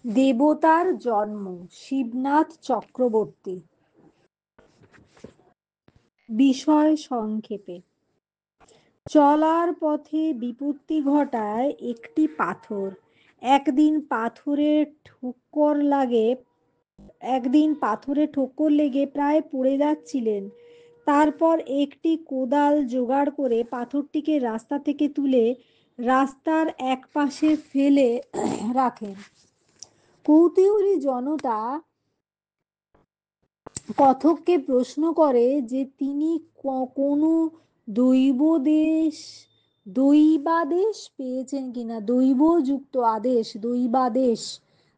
দেবতার জন্ম। শিবনাথ চক্রবর্তী। বিষয় সংক্ষেপে। চলার পথে বিপত্তি ঘটায় একটি পাথর। একদিন পাথরে ঠোক্কর লেগে প্রায় পড়ে যাচ্ছিলেন। তারপর একটি কোদাল জোগাড় করে পাথরটিকে রাস্তা থেকে তুলে রাস্তার একপাশে ফেলে রাখেন। কৌতূহলী জনতা কথককে প্রশ্ন করে যে তিনি কোনো দৈবাদেশ পেয়েছেন কিনা,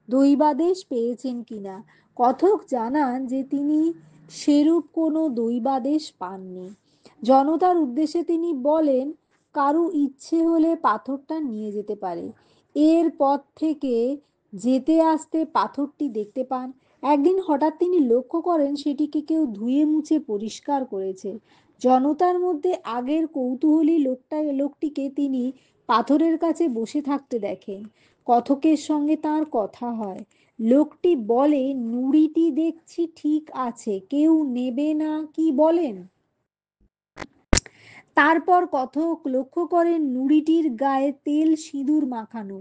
দৈবাদেশ পেয়েছেন কিনা। কথক জানান যে তিনি সেরূপ কোনো দৈবাদেশ পাননি। জনতার উদ্দেশ্যে তিনি বলেন, কারু ইচ্ছে হলে পাথরটা নিয়ে যেতে পারে। এর পথ থেকে যেতে আসতে পাথরটি দেখতে পান। একদিন হঠাৎ তিনি লক্ষ্য করেন সেটিকে কেউ ধুয়ে মুছে পরিষ্কার করেছে। জনতার মধ্যে আগের কৌতূহলী লোকটিকে তিনি পাথরের কাছে বসে থাকতে দেখেন। কথকের সঙ্গে তার কথা হয়। লোকটি বলে, নুড়িটি দেখছি ঠিক আছে, কেউ নেবে না কি বলেন? তারপর কথক লক্ষ্য করেন নুড়িটির গায়ে তেল সিঁদুর মাখানো,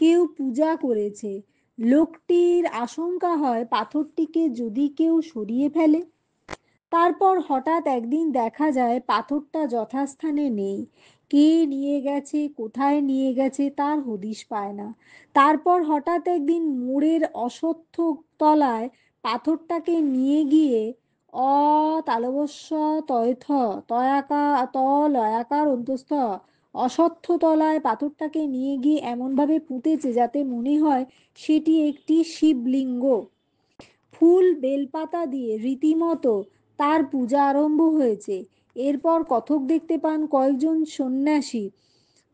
কেউ পূজা করেছে। লোকটির আশঙ্কা হয় পাথরটিকে যদি কেউ সরিয়ে ফেলে। তারপর হঠাৎ একদিন দেখা যায় পাথরটা যথাস্থানে নেই। কে নিয়ে গেছে, কোথায় নিয়ে গেছে তার হদিশ পায় না। তারপর হঠাৎ একদিন মোড়ের অশ্বত্থ তলায় পাথরটাকে নিয়ে গিয়ে অ তালবস্য তয়থ তয়াকা ত লয়াকার অন্তস্থ অশ্বত্থ তলায় পাথরটাকে নিয়ে গিয়ে এমনভাবে পুঁতেছে যাতে মনে হয় সেটি একটি শিবলিঙ্গ। ফুল বেলপাতা দিয়ে রীতিমতো তার পূজা আরম্ভ হয়েছে। এরপর কথক দেখতে পান কয়েকজন সন্ন্যাসী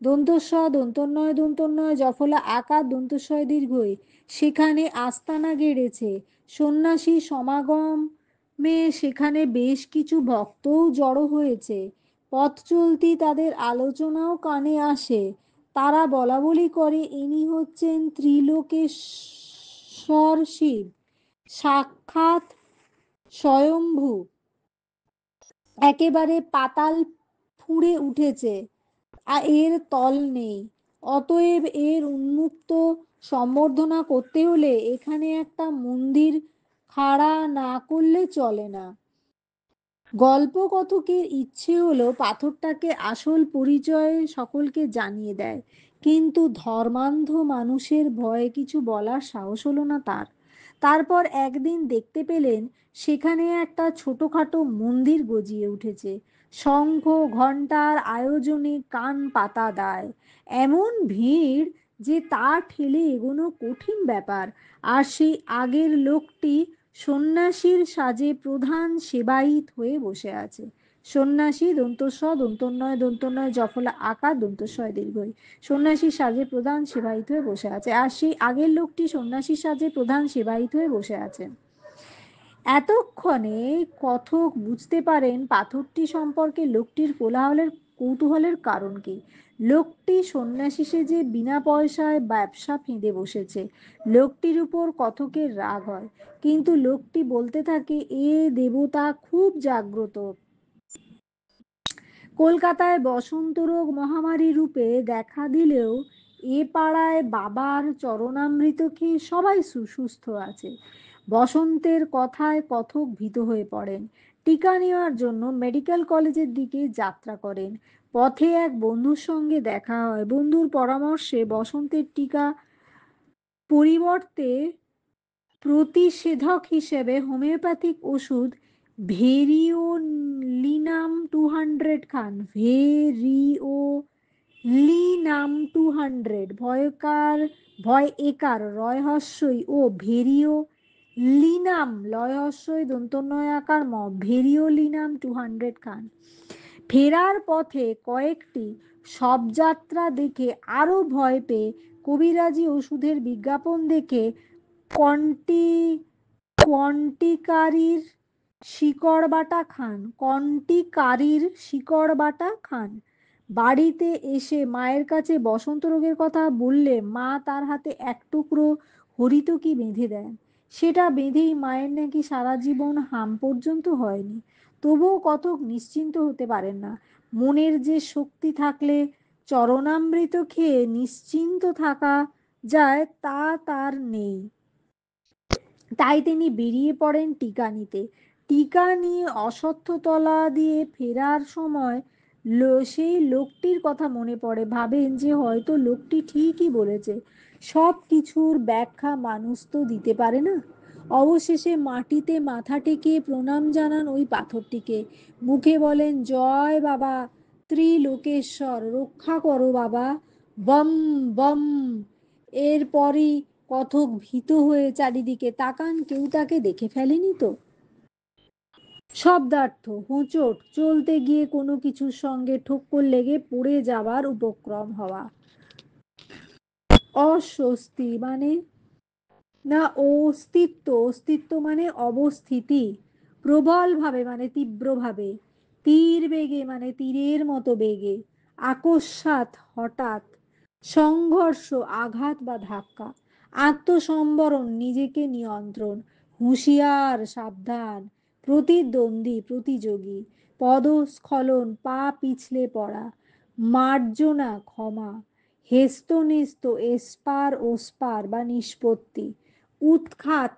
দন্তস্ব দন্তন্বয় দন্তন্বয় জফলা আকার দন্তস্বয় দীর্ঘই সেখানে আস্তানা গেড়েছে। সন্ন্যাসী সমাগমে সেখানে বেশ কিছু ভক্তও জড়ো হয়েছে। পথ চলতি তাদের আলোচনাও কানে আসে। তারা বলাবলি করে, ইনি হচ্ছেন ত্রিলোকেশ্বর শিব, সাক্ষাৎ স্বয়ম্ভু, একেবারে পাতাল ফুঁড়ে উঠেছে, এর তল নেই। অতএব এর উন্মুক্ত সম্বর্ধনা করতে হলে এখানে একটা মন্দির খাড়া না করলে চলে না। গল্পকথকের ইচ্ছে হলো পাথরটাকে আসল পরিচয় সকলকে জানিয়ে দেয়, কিন্তু ধর্মান্ধ মানুষের ভয়ে কিছু বলার সাহস হলো না তার। তারপর একদিন দেখতে পেলেন সেখানে একটা ছোটখাটো মন্দির গজিয়ে উঠেছে। শঙ্খ ঘণ্টার আয়োজনে কান পাতা দায়। এমন ভিড় যে তা ঠেলে এগোনো কঠিন ব্যাপার। আর সেই আগের লোকটি সন্ন্যাসীর সাজে প্রধান সেবায়িত হয়ে বসে আছে। সন্ন্যাসী দন্তস্ব দন্তন্বয় দন্তন্বয় জফলা আকার দন্তস্বয় দীর্ঘই সন্ন্যাসীর সাজে প্রধান সেবায়িত হয়ে বসে আছে। আর সেই আগের লোকটি সন্ন্যাসীর সাজে প্রধান সেবায়িত হয়ে বসে আছেন। এতক্ষণে কথক বুঝতে পারেন পাথরটি সম্পর্কে লোকটির কৌতূহলের কারণ কি। লোকটি সন্ন্যাসী সেজে বিনা পয়সায় ব্যবসা ফেঁদে বসেছে। লোকটির উপর কথকের রাগ হয়, কিন্তু লোকটি বলতে থাকে, এ দেবতা খুব জাগ্রত। কলকাতায় বসন্ত রোগ মহামারী রূপে দেখা দিলেও এ পাড়ায় বাবার চরণামৃত খেয়ে সবাই সুস্থ আছে। বসন্তের কথায় কথক ভীত হয়ে পড়েন। টিকা নেওয়ার জন্য মেডিকেল কলেজের দিকে যাত্রা করেন। পথে এক বন্ধুর সঙ্গে দেখা হয়। বন্ধুর পরামর্শে বসন্তের টিকা পরিবর্তে প্রতিষেধক হিসেবে হোমিওপ্যাথিক ওষুধ ভেরিওলিনাম 200 খান। ভেরিওলিনাম 200 ভয় একার রয়হস্যই ও ভেরিওলিনাম লয়হস্যই দন্তন্বয় আকার ম ভেরিওলিনাম 200 খান। ফেরার পথে কয়েকটি শবযাত্রা দেখে আরো ভয় পেয়ে কবিরাজি ওষুধের বিজ্ঞাপন দেখে কন্টি কন্টিকারির শিকড় বাটা খান। বাড়িতে এসে মায়ের কাছে বসন্ত রোগের কথা বললে মা তার হাতে এক টুকরো হরিত কি বেঁধে দেন, সেটা বেঁধেই মায়ের নাকি সারা জীবন হাম পর্যন্ত হয়নি। তবুও কতক নিশ্চিন্ত হতে পারেন না। মনের যে শক্তি থাকলে চরণামৃত খেয়ে নিশ্চিন্ত থাকা যায়, তা তার নেই। তাই তিনি বেরিয়ে পড়েন টিকা নিতে। টিকা নিয়ে অশ্বত্থতলা দিয়ে ফেরার সময় সেই লোকটির কথা মনে পড়ে। ভাবেন যে হয়তো লোকটি ঠিকই বলেছে, সব কিছুর ব্যাখ্যা মানুষ তো দিতে পারে না। অবশেষে মাটিতে মাথা টেকে প্রণাম জানান ওই পাথরটিকে, মুখে বলেন, জয় বাবা ত্রিলোকেশ্বর, রক্ষা করো বাবা, বম বম। এরপরই কথক ভীত হয়ে চারিদিকে তাকান, কেউ তাকে দেখে ফেলেনি তো। শব্দার্থ হোঁচট, চলতে গিয়ে কোনো কিছুর সঙ্গে ঠোক্কর লেগে পড়ে যাবার উপক্রম হওয়া। অস্বস্তি মানে না অস্তিত্ব, অস্তিত্ব মানে অবস্থিতি। প্রবল ভাবে মানে তীব্রভাবে। তীর বেগে মানে তীরের মতো বেগে। আকস্মাৎ হঠাৎ। সংঘর্ষ আঘাত বা ধাক্কা। আত্মসম্বরণ নিজেকে নিয়ন্ত্রণ। হুঁশিয়ার সাবধান। প্রতিদ্বন্দ্বী প্রতিযোগী। পদস্খলন পা পিছলে পড়া। মার্জনা ক্ষমা। হেস্তনেস্ত এসপার ওসপার বা নিষ্পত্তি। উৎখাত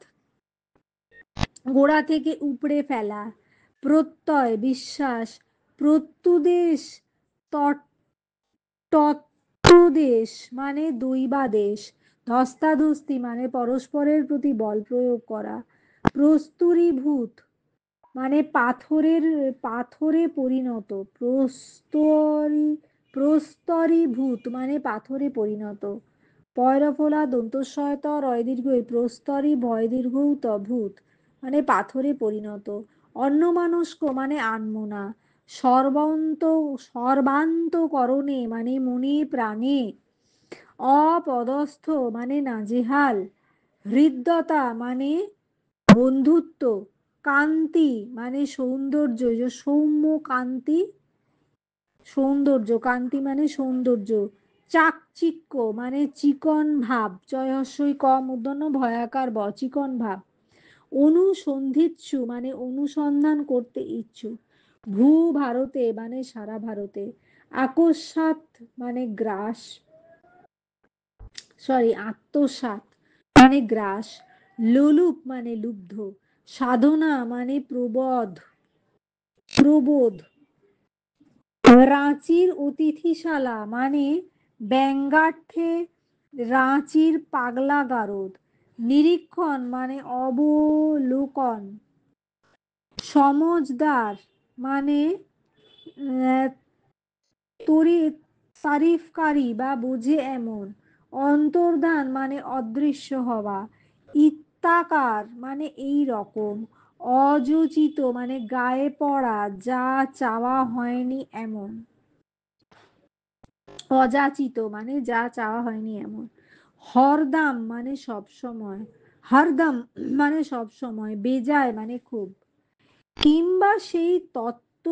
গোড়া থেকে উপড়ে ফেলা। প্রত্যয় বিশ্বাস। প্রত্যুদেশ তত্ত্বদেশ মানে দৈবাদেশ। ধস্তাধস্তি মানে পরস্পরের প্রতি বল প্রয়োগ করা। প্রস্তুরীভূত মানে পাথরে পরিণত। প্রস্তরীভূত মানে পাথরে পরিণত। পয়রফোলা দন্তস্বয়ত রয় দীর্ঘ প্রস্তরী ভয় দীর্ঘ ভূত মানে পাথরে পরিণত। অন্যমনস্ক মানে আনমনা। সর্বান্তকরণে মানে মনে প্রাণে। অপদস্থ মানে নাজেহাল। হৃদ্যতা মানে বন্ধুত্ব। কান্তি মানে সৌন্দর্য, সৌম্য কান্তি, সৌন্দর্য, কান্তি মানে সৌন্দর্য। চাকচিক্য মানে চিকন ভাব, জয়হস্যই ক মূর্ধন্য ভয়াকার ব, চিকন ভাব। অনুসন্ধিৎসু মানে অনুসন্ধান করতে ইচ্ছুক। ভূ ভারতে মানে সারা ভারতে। আকস্মাৎ মানে গ্রাস, আত্মসাৎ মানে গ্রাস। লোলুপ মানে লুব্ধ। সাধনা মানে প্রবোধ। রাঁচির অতিথিশালা মানে ব্যঙ্গার্থে রাঁচির পাগলা গারদ। নিরীক্ষণ মানে অবলোকন। সমজদার মানে তারিফকারী বা বুঝে এমন। অন্তর্ধান মানে অদৃশ্য হওয়া। ইত্যাকার মানে এই রকম। অযোচিত মানে গায়ে পড়া, যা চাওয়া হয়নি এমন। অযাচিত মানে যা চাওয়া হয়নি এমন। হরদাম মানে সব সময়। হরদম মানে সব সময়। বেজায় মানে খুব। কিংবা সেই তত্ত্ব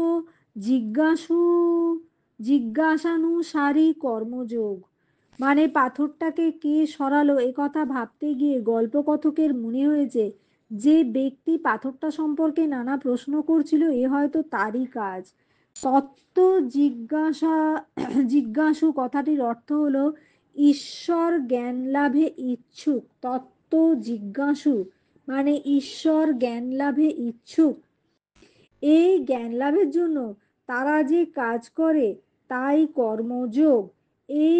জিজ্ঞাসানুসারী কর্মযোগ মানে পাথরটাকে কে সরালো একথা ভাবতে গিয়ে গল্পকথকের মনে হয়েছে, যে ব্যক্তি পাথরটা সম্পর্কে নানা প্রশ্ন করছিল এ হয়তো তারই কাজ। তত্ত্ব জিজ্ঞাসু কথাটির অর্থ হলো ঈশ্বর জ্ঞান লাভে ইচ্ছুক। তত্ত্ব জিজ্ঞাসু মানে ঈশ্বর জ্ঞান লাভে ইচ্ছুক। এই জ্ঞান লাভের জন্য তারা যে কাজ করে তাই কর্মযোগ। এই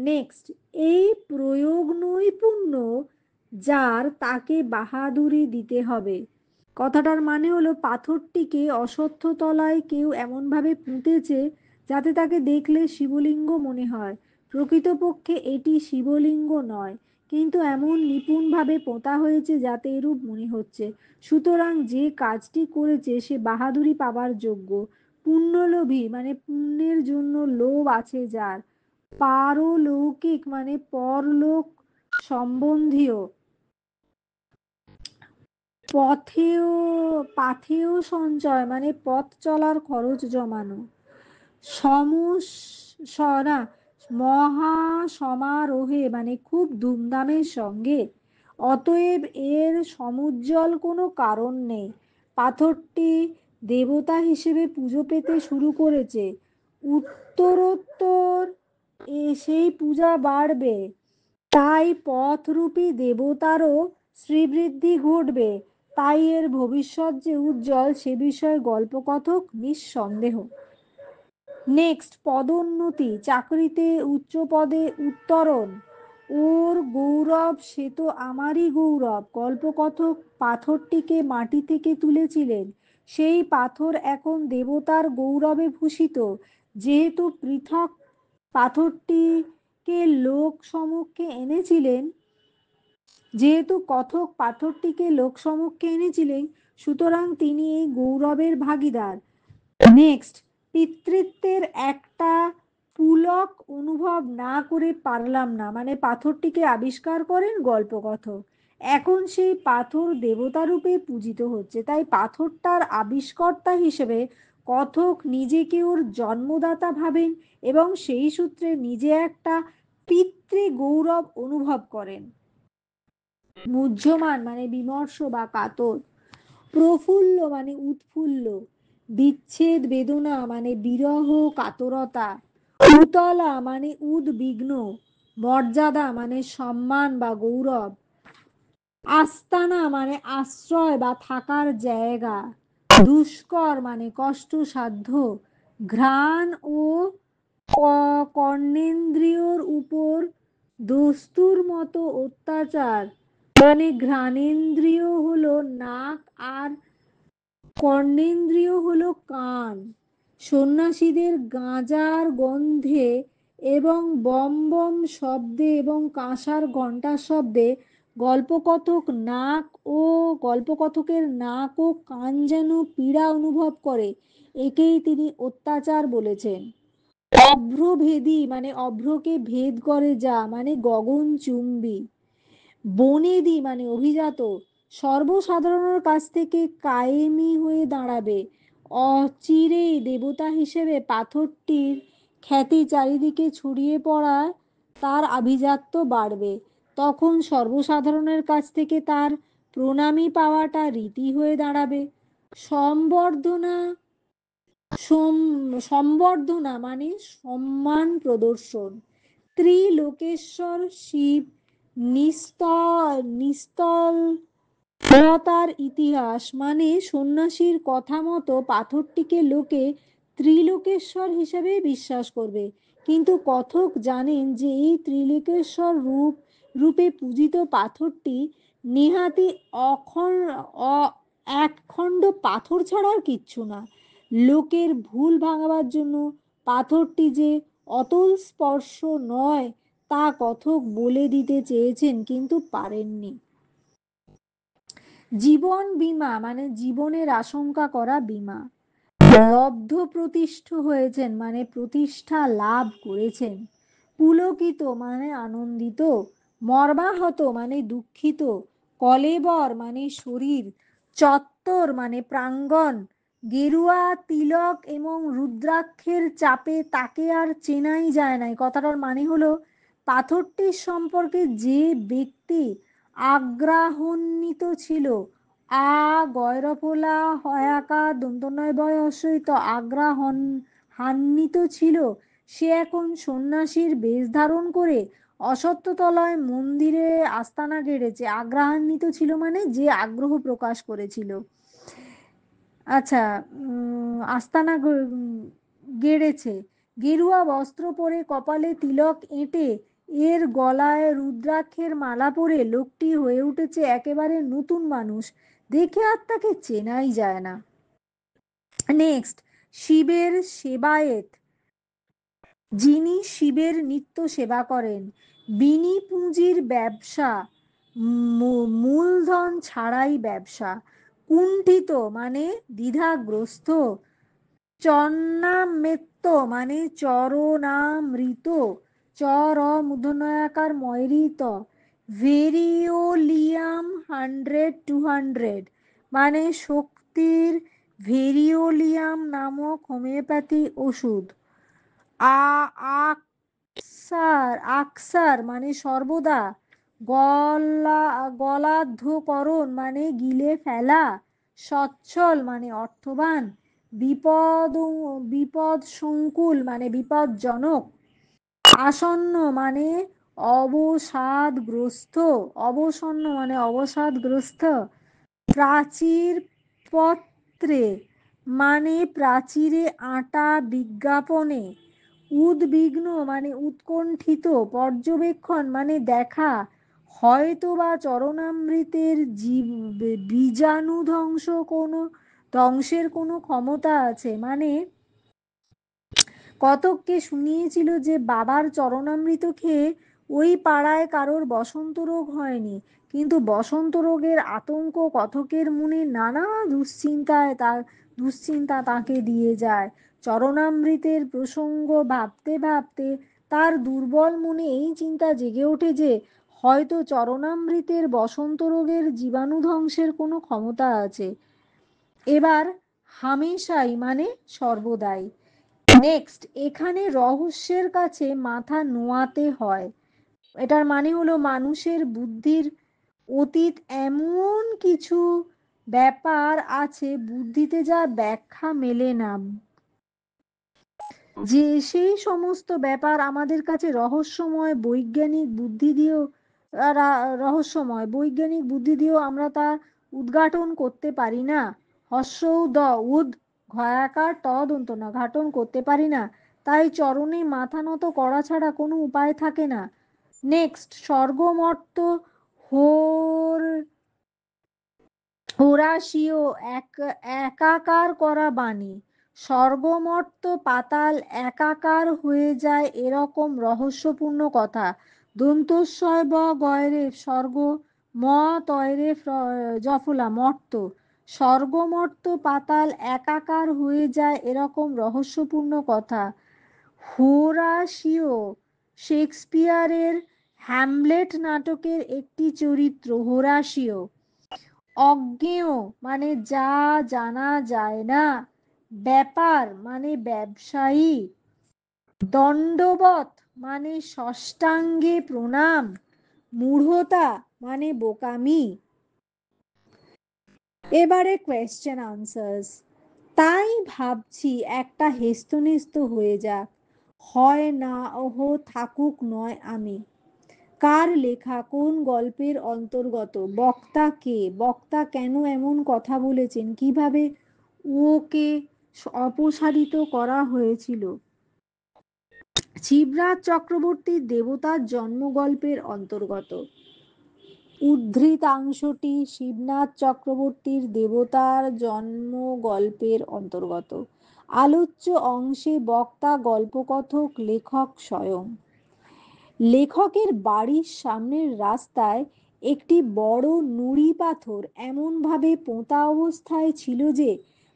নেক্সট, এই প্রয়োগ নৈপুণ্য যার, তাকে বাহাদুরি দিতে হবে। কথাটার মানে হলো পাথরটিকে অশ্বত্থ তলায় কেউ এমনভাবে পুঁতেছে যাতে তাকে দেখলে শিবলিঙ্গ মনে হয়। প্রকৃতপক্ষে এটি শিবলিঙ্গ নয়, কিন্তু এমন নিপুণভাবে পোঁতা হয়েছে যাতে এরূপ মনে হচ্ছে। সুতরাং যে কাজটি করেছে সে বাহাদুরি পাবার যোগ্য। পুণ্যলোভী মানে পুণ্যের জন্য লোভ আছে যার। পারলৌকিক মানে পরলোক সম্বন্ধীয়। পাথেয় সঞ্চয় মানে পথ চলার খরচ জমানো। সমসরা মহা সমারোহে মানে খুব ধুমধামের সঙ্গে। অতএব এর সমুজ্জ্বল কোনো কারণ নেই। পাথরটি দেবতা হিসেবে পুজো পেতে শুরু করেছে। উত্তরোত্তর সেই পূজা বাড়বে, তাই পথরূপী দেবতারও শ্রীবৃদ্ধি ঘটবে। তাই এর ভবিষ্যৎ যে উজ্জ্বল সে বিষয়ে গল্পকথক নিঃসন্দেহ। নেক্সট, পদোন্নতি, চাকরিতে উচ্চ পদে উত্তরণ। ওর গৌরব সে তো আমারই গৌরব। গল্পকথক পাথরটিকে মাটি থেকে তুলেছিলেন, সেই পাথর এখন দেবতার গৌরবে ভূষিত। যেহেতু পৃথক পাথরটিকে লোক সমক্ষে এনেছিলেন যেহেতু কথক পাথরটিকে লোক সমক্ষে এনেছিলেন, সুতরাং তিনি এই গৌরবের ভাগীদার। নেক্সট, পিতৃত্বের একটা পুলক অনুভব না করে পারলাম না, মানে পাথরটিকে আবিষ্কার করেন গল্পকথক। এখন সেই পাথর দেবতা রূপে পূজিত হচ্ছে, তাই পাথরটার আবিষ্কর্তা হিসেবে কথক নিজেকে ওর জন্মদাতা ভাবেন এবং সেই সূত্রে নিজে একটা পিতৃ গৌরব অনুভব করেন। মুহ্যমান মানে বিমর্ষ বা কাতর, প্রফুল্ল মানে উৎফুল্ল, বিচ্ছেদ বেদনা মানে বিরহ কাতরতা, উতলা মানে উদ্বিগ্ন, মর্যাদা মানে সম্মান বা গৌরব, আস্তানা মানে আশ্রয় বা থাকার জায়গা, দুষ্কর মানে কষ্টসাধ্য, ঘ্রাণ ও কর্ণেন্দ্রিয়র উপর দস্তুর মতো অত্যাচার, মানে ঘ্রাণেন্দ্রিয় হলো নাক আর কর্ণেন্দ্রিয় হলো কান। সন্ন্যাসীদের গাঁজার গন্ধে এবং বম বম শব্দে এবং কাঁসার ঘণ্টার শব্দে গল্পকথকের নাক ও কান যেন পীড়া অনুভব করে। একেই তিনি অত্যাচার বলেছেন। অভ্রভেদী মানে অভ্রকে ভেদ করে যা, মানে গগনচুম্বী। বনেদি মানে অভিজাত, সর্বসাধারণের কাছ থেকে কায়েমি হয়ে দাঁড়াবে। অচিরেই দেবতা হিসেবে পাথরটির খ্যাতি চারিদিকে ছড়িয়ে পড়ায় তার আভিজাত্য বাড়বে। তখন সর্বসাধারণের কাছ থেকে তার প্রণামী পাওয়াটা রীতি হয়ে দাঁড়াবে। সম্বর্ধনা সম্বর্ধনা মানে সম্মান প্রদর্শন। ত্রিলোকেশ্বর শিব নিস্তলতার ইতিহাস, মানে সন্ন্যাসীর কথা মতো পাথরটিকে লোকে ত্রিলোকেশ্বর হিসেবে বিশ্বাস করবে। কিন্তু কথক জানেন যে এই ত্রিলোকেশ্বর রূপে পূজিত পাথরটি নেহাতি একখণ্ড পাথর ছাড়া আর কিচ্ছু না। লোকের ভুল ভাঙাবার জন্য পাথরটি যে অতল স্পর্শ নয় তা কথক বলে দিতে চেয়েছেন, কিন্তু পারেননি। জীবন বীমা মানে জীবনের আশঙ্কা করা বীমা। লব্ধ প্রতিষ্ঠ হয়েছেন মানে প্রতিষ্ঠা লাভ করেছেন। পুলকিত মানে আনন্দিত, মর্মাহত মানে দুঃখিত, কলেবর মানে শরীর, চত্বর মানে প্রাঙ্গণ, গেরুয়া তিলক এবং রুদ্রাক্ষের চাপে তাকে আর চেনাই যায় না। কথাটার মানে হলো পাথরটির সম্পর্কে যে ব্যক্তি আগ্রাহন্বিত ছিল, গয়রফলা হয়াকার দন্তনয় বয়সিত হান্বিত ছিল, সে এখন সন্ন্যাসীর বেশ ধারণ করে অসত্যতলায় মন্দিরে আস্তানা গেড়েছে। আগ্রাহান্বিত ছিল মানে যে আগ্রহ প্রকাশ করেছিল। আচ্ছা, আস্তানা গেড়েছে। গেরুয়া বস্ত্র পরে কপালে তিলক এঁটে এর গলায় রুদ্রাক্ষের মালা পরে লোকটি হয়ে উঠেছে একেবারে নতুন মানুষ, দেখে আর তাকে চেনাই যায় না। নেক্সট, শিবের সেবায়েত, যিনি শিবের নিত্য সেবা করেন। বিনি পুঁজির ব্যবসা, মূলধন ছাড়াই ব্যবসা। কুণ্ঠিত মানে দ্বিধাগ্রস্ত। চন্নামৃত মানে চরণামৃত, চর মূর্ধন্যকার ময়রিত। ভেরিওলিয়াম 100-200 মানে শক্তির ভেরিওলিয়াম নামক হোমিওপ্যাথি ওষুধ। আকসার আকসার মানে সর্বদা, গলাধঃকরণ মানে গিলে ফেলা, সচ্ছল মানে অর্থবান, বিপদসংকুল মানে বিপদজনক, আসন্ন মানে অবসাদগ্রস্ত, অবসন্ন মানে অবসাদগ্রস্ত, প্রাচীর পত্রে মানে প্রাচীরে আঁটা বিজ্ঞাপনে, উদ্বিগ্ন মানে উৎকণ্ঠিত, পর্যবেক্ষণ মানে দেখা, হয়তোবা চরণামৃতের বীজাণু ধ্বংসের কোনো ক্ষমতা আছে, মানে কতককে শুনিয়েছিল যে বাবার চরণামৃত খেয়ে ওই পাড়ায় কারোর বসন্ত রোগ হয়নি, কিন্তু বসন্ত রোগের আতঙ্ক কতকের মনে নানা দুশ্চিন্তা তাকে দিয়ে যায়। চরণামৃতের প্রসঙ্গ ভাবতে ভাবতে তার দুর্বল মনে এই চিন্তা জেগে ওঠে যে হয়তো চরণামৃতের বসন্ত রোগের জীবাণু ধ্বংসের কোনো ক্ষমতা আছে। এবার হামেশাই মানে সর্বদাই। নেক্সট, এখানে রহস্যের কাছে মাথা নোয়াতে হয়। এটার মানে হলো মানুষের বুদ্ধির অতীত এমন কিছু ব্যাপার আছে বুদ্ধিতে যা ব্যাখ্যা মেলে না, যে সেই সমস্ত ব্যাপার আমাদের কাছে বৈজ্ঞানিক বুদ্ধি দিয়েও আমরা তা উদ্ঘাটন করতে পারি না। হস্যৌ দ উদ ঘয়াকার ত দন্ত না ঘাটন করতে পারি না, তাই চরণে মাথা নত করা ছাড়া কোনো উপায় থাকে না। নেক্সট, স্বর্গমর্ত হোর হোরাশীয় একাকার করা বাণী, স্বর্গমর্ত পাতাল একাকার হয়ে যায় এরকম রহস্যপূর্ণ কথা। দন্তস্বয় ব গয়রে স্বর্গ, ম তয়রে জফলা মর্ত, স্বর্গমর্ত পাতাল একাকার হয়ে যায় এরকম রহস্যপূর্ণ কথা। হোরাশীয় শেক্সপিয়ারের হ্যামলেট নাটকের একটি চরিত্র হোরাশীয়। অজ্ঞেয় মানে যা জানা যায় না, ব্যাপার মানে ব্যবসায়ী, দণ্ডবৎ মানে ষষ্ঠাঙ্গে প্রণাম, মূঢ়তা মানে বোকামি। এবারে কোয়েশ্চেন আনসার্স। তাই ভাবছি একটা হেস্তনেস্ত হয়ে যাক, হয় না ওহ থাকুক নয় আমি। কার লেখা, কোন গল্পের অন্তর্গত, বক্তা কে, বক্তা কেন এমন কথা বলেছেন, কিভাবে ওকে অপসারিত করা হয়েছিল। শিবরাজ চক্রবর্তীর দেবতার জন্ম গল্পের অন্তর্গত। উদ্ধৃতাংশটি শিবনাথ চক্রবর্তীর দেবতার জন্ম গল্পের অন্তর্গত। আলোচ্য অংশে বক্তা গল্পকথক লেখক স্বয়ং। লেখকের বাড়ির সামনের রাস্তায় একটি বড় নুড়ি পাথর এমনভাবে পোঁতা অবস্থায় ছিল যে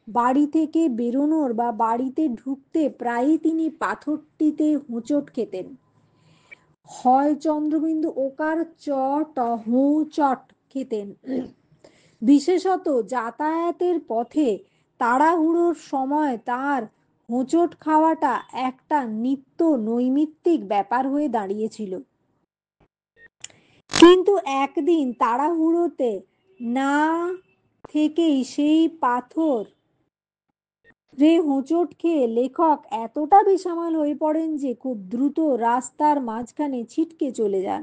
বাড়ি থেকে বেরোনোর বা বাড়িতে ঢুকতে প্রায়ই তিনি পাথরটিতে হোঁচট খেতেন। হয় চন্দ্রবিন্দু ওকার চ ট হোঁচট খেতেন। বিশেষত যাতায়াতের পথে তাড়াহুড়োর সময় তার হোঁচট খাওয়াটা একটা নিত্য নৈমিত্তিক ব্যাপার হয়ে দাঁড়িয়েছিল। কিন্তু একদিন তাড়াহুড়োতে না থেকেই সেই পাথর রে হোঁচট খেয়ে লেখক এতটা বেসামাল হয়ে পড়েন যে খুব দ্রুত রাস্তার মাঝখানে ছিটকে চলে যান।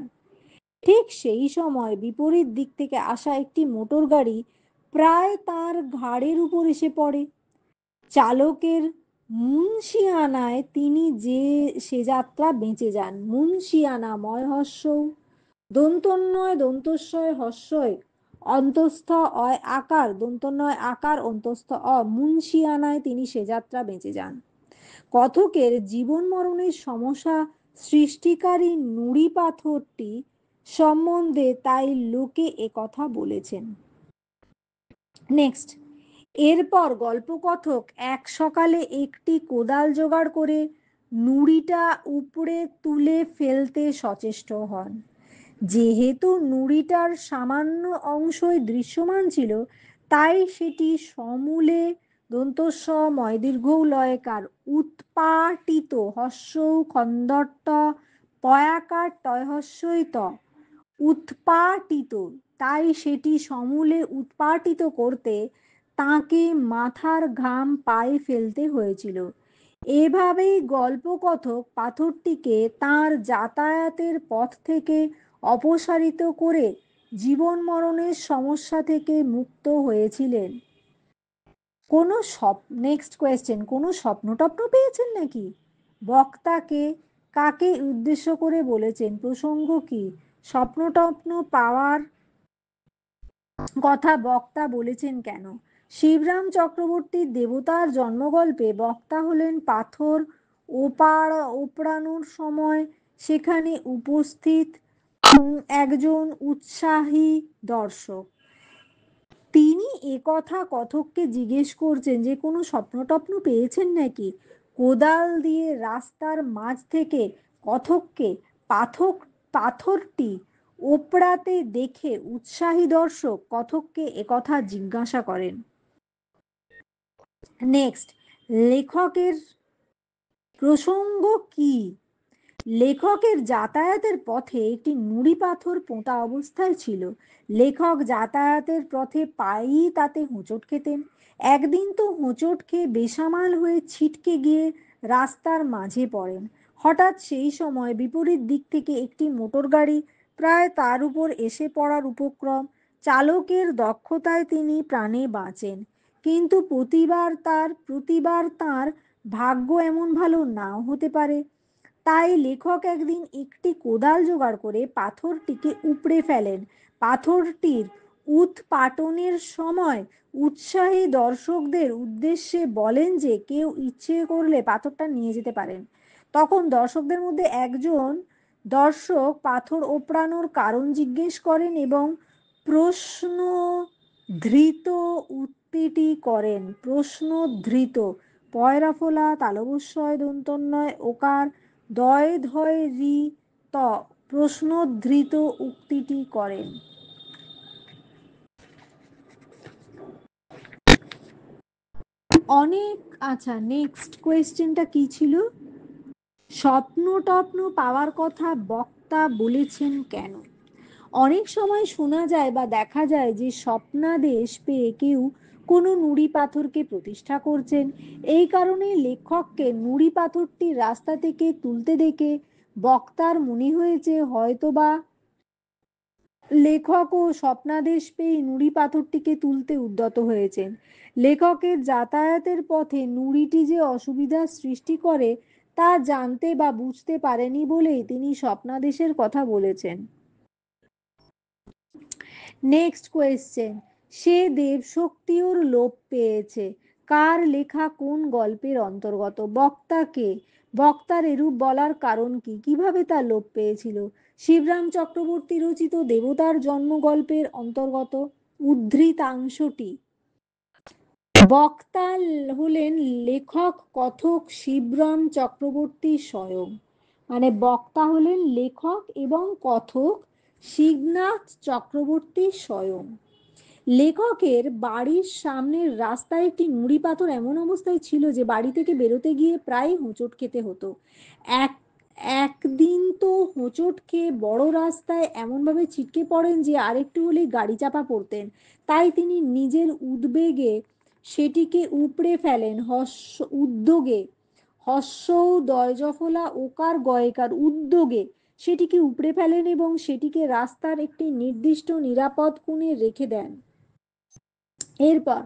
ঠিক সেই সময় বিপরীত দিক থেকে আসা একটি মোটর গাড়ি প্রায় তার ঘাড়ের উপর এসে পড়ে। চালকের মুনশিয়ানায় তিনি সে যাত্রা বেঁচে যান। মুনশিয়ানা ময় হস্যৌ দন্তন্বয় দন্তস্বয় হস্যই অন্তস্থ অয় আকার দন্তন্বয় আকার অন্তস্থ মুনশিয়ানায় তিনি সে যাত্রা বেঁচে যান। কথকের জীবন মরণের সমস্যা সৃষ্টিকারী নুড়ি পাথরটি সম্বন্ধে তাই লোকে একথা বলেছেন। নেক্সট, এরপর গল্পকথক এক সকালে একটি কোদাল জোগাড় করে নুড়িটা উপড়ে তুলে ফেলতে সচেষ্ট হন। যেহেতু নুড়িটার সামান্য অংশই দৃশ্যমান ছিল, তাই সেটি সমূলে দন্তস্ব ময়দীর্ঘ লয়কার উৎপাটিত হস্যৌ খন্দট্ট পয়াকার টয় হস্যই ত উৎপাটিত, তাই সেটি সমূলে উৎপাটিত করতে তাকে মাথার ঘাম পায়ে ফেলতে হয়েছিল। এভাবেই গল্পকথক পাথরটিকে তার যাতায়াতের পথ থেকে অপসারিত করে জীবন মরণের সমস্যা থেকে মুক্ত হয়েছিলেন। কোনো নেক্সট কোয়েশ্চেন, কোনো স্বপ্ন টপ্ন পেয়েছেন নাকি? বক্তাকে কাকে উদ্দেশ্য করে বলেছেন? প্রসঙ্গ কি? স্বপ্ন টপ্ন পাওয়ার কথা বক্তা বলেছেন কেন? শিবরাম চক্রবর্তীর দেবতার জন্মগল্পে বক্তা হলেন পাথর ওপড়ানোর সময় সেখানে উপস্থিত একজন উৎসাহী দর্শক। তিনি একথা কথককে জিজ্ঞেস করছেন যে কোনো স্বপ্ন টপ্ন পেয়েছেন নাকি। কোদাল দিয়ে রাস্তার মাঝ থেকে কথককে পাথরটি ওপড়াতে দেখে উৎসাহী দর্শক কথককে একথা জিজ্ঞাসা করেন। নেক্সট, লেখকের প্রসঙ্গ কি? লেখকের যাতায়াতের পথে একটি নুড়ি পাথর পোঁতা অবস্থায় ছিল। লেখক যাতায়াতের পথে পায়েই তাতে হোঁচট খেতেন। একদিন তো হোঁচট খেয়ে বেসামাল হয়ে ছিটকে গিয়ে রাস্তার মাঝে পড়েন। হঠাৎ সেই সময় বিপরীত দিক থেকে একটি মোটর গাড়ি প্রায় তার উপর এসে পড়ার উপক্রম। চালকের দক্ষতায় তিনি প্রাণে বাঁচেন, কিন্তু প্রতিবার তার ভাগ্য এমন ভালো নাও হতে পারে। তাই লেখক একদিন একটি কোদাল জোগাড় করে পাথরটিকে উপড়ে ফেলেন। পাথরটির উৎপাটনের সময় উৎসাহী দর্শকদের উদ্দেশ্যে বলেন যে কেউ ইচ্ছে করলে পাথরটা নিয়ে যেতে পারেন। তখন দর্শকদের মধ্যে একজন দর্শক পাথর ওপড়ানোর কারণ জিজ্ঞেস করেন এবং প্রশ্নধৃত উক্তিটি করেন। প্রশ্নধৃত, পয়রা ফোলা, তালবস্যয় দন্তন্বয় ওকার দয় ধয় রি ত, প্রশ্নধৃত উক্তিটি করেন। অনেক, আচ্ছা নেক্সট কোয়েশ্চেনটা কি ছিল? স্বপ্ন টপ্ন পাওয়ার কথা বক্তা বলেছেন কেন? অনেক সময় শোনা যায় বা দেখা যায় যে স্বপ্নাদেশ পেয়ে কেউ কোনো নুড়ি পাথরকে প্রতিষ্ঠা করছেন। এই কারণে লেখককে নুড়ি পাথরটি রাস্তা থেকে তুলতে দেখে বক্তার মনে হয়েছে হয়তোবা লেখকও স্বপ্নাদেশ পেয়ে নুড়ি পাথরটিকে তুলতে উদ্যত হয়েছেন। লেখকের যাতায়াতের পথে নুড়িটি যে অসুবিধার সৃষ্টি করে তা জানতে বা বুঝতে পারেনি বলেই তিনি স্বপ্নাদেশের কথা বলেছেন। নেক্সট কোয়েশ্চেন, সে দেবশক্তির লোপ পেয়েছে কার লেখা কোন গল্পের অন্তর্গত? বক্তাকে। বক্তার এরূপ বলার কারণ কি? কিভাবে তা লোপ পেয়েছিল? শিবরাম চক্রবর্তী রচিত দেবতার জন্ম গল্পের অন্তর্গত। উদ্ধৃতাংশটি। বক্তা হলেন লেখক কথক শিবরাম চক্রবর্তী স্বয়ং। মানে বক্তা হলেন লেখক এবং কথক শিবনাথ চক্রবর্তী স্বয়ং। লেখকের বাড়ির সামনের রাস্তায় একটি নুড়ি পাথর এমন অবস্থায় ছিল যে বাড়ি থেকে বেরোতে গিয়ে প্রায় হোঁচট খেতে হতো। একদিন তো হোঁচট খেয়ে বড় রাস্তায় এমনভাবে ছিটকে পড়েন যে আরেকটু হলেই গাড়ি চাপা পড়তেন। তাই তিনি নিজের উদ্বেগে সেটিকে উপড়ে ফেলেন। দয়জফলা ওকার গয়কার উদ্যোগে সেটিকে উপড়ে ফেলেন এবং সেটিকে রাস্তার একটি নির্দিষ্ট নিরাপদ কোণে রেখে দেন। এরপর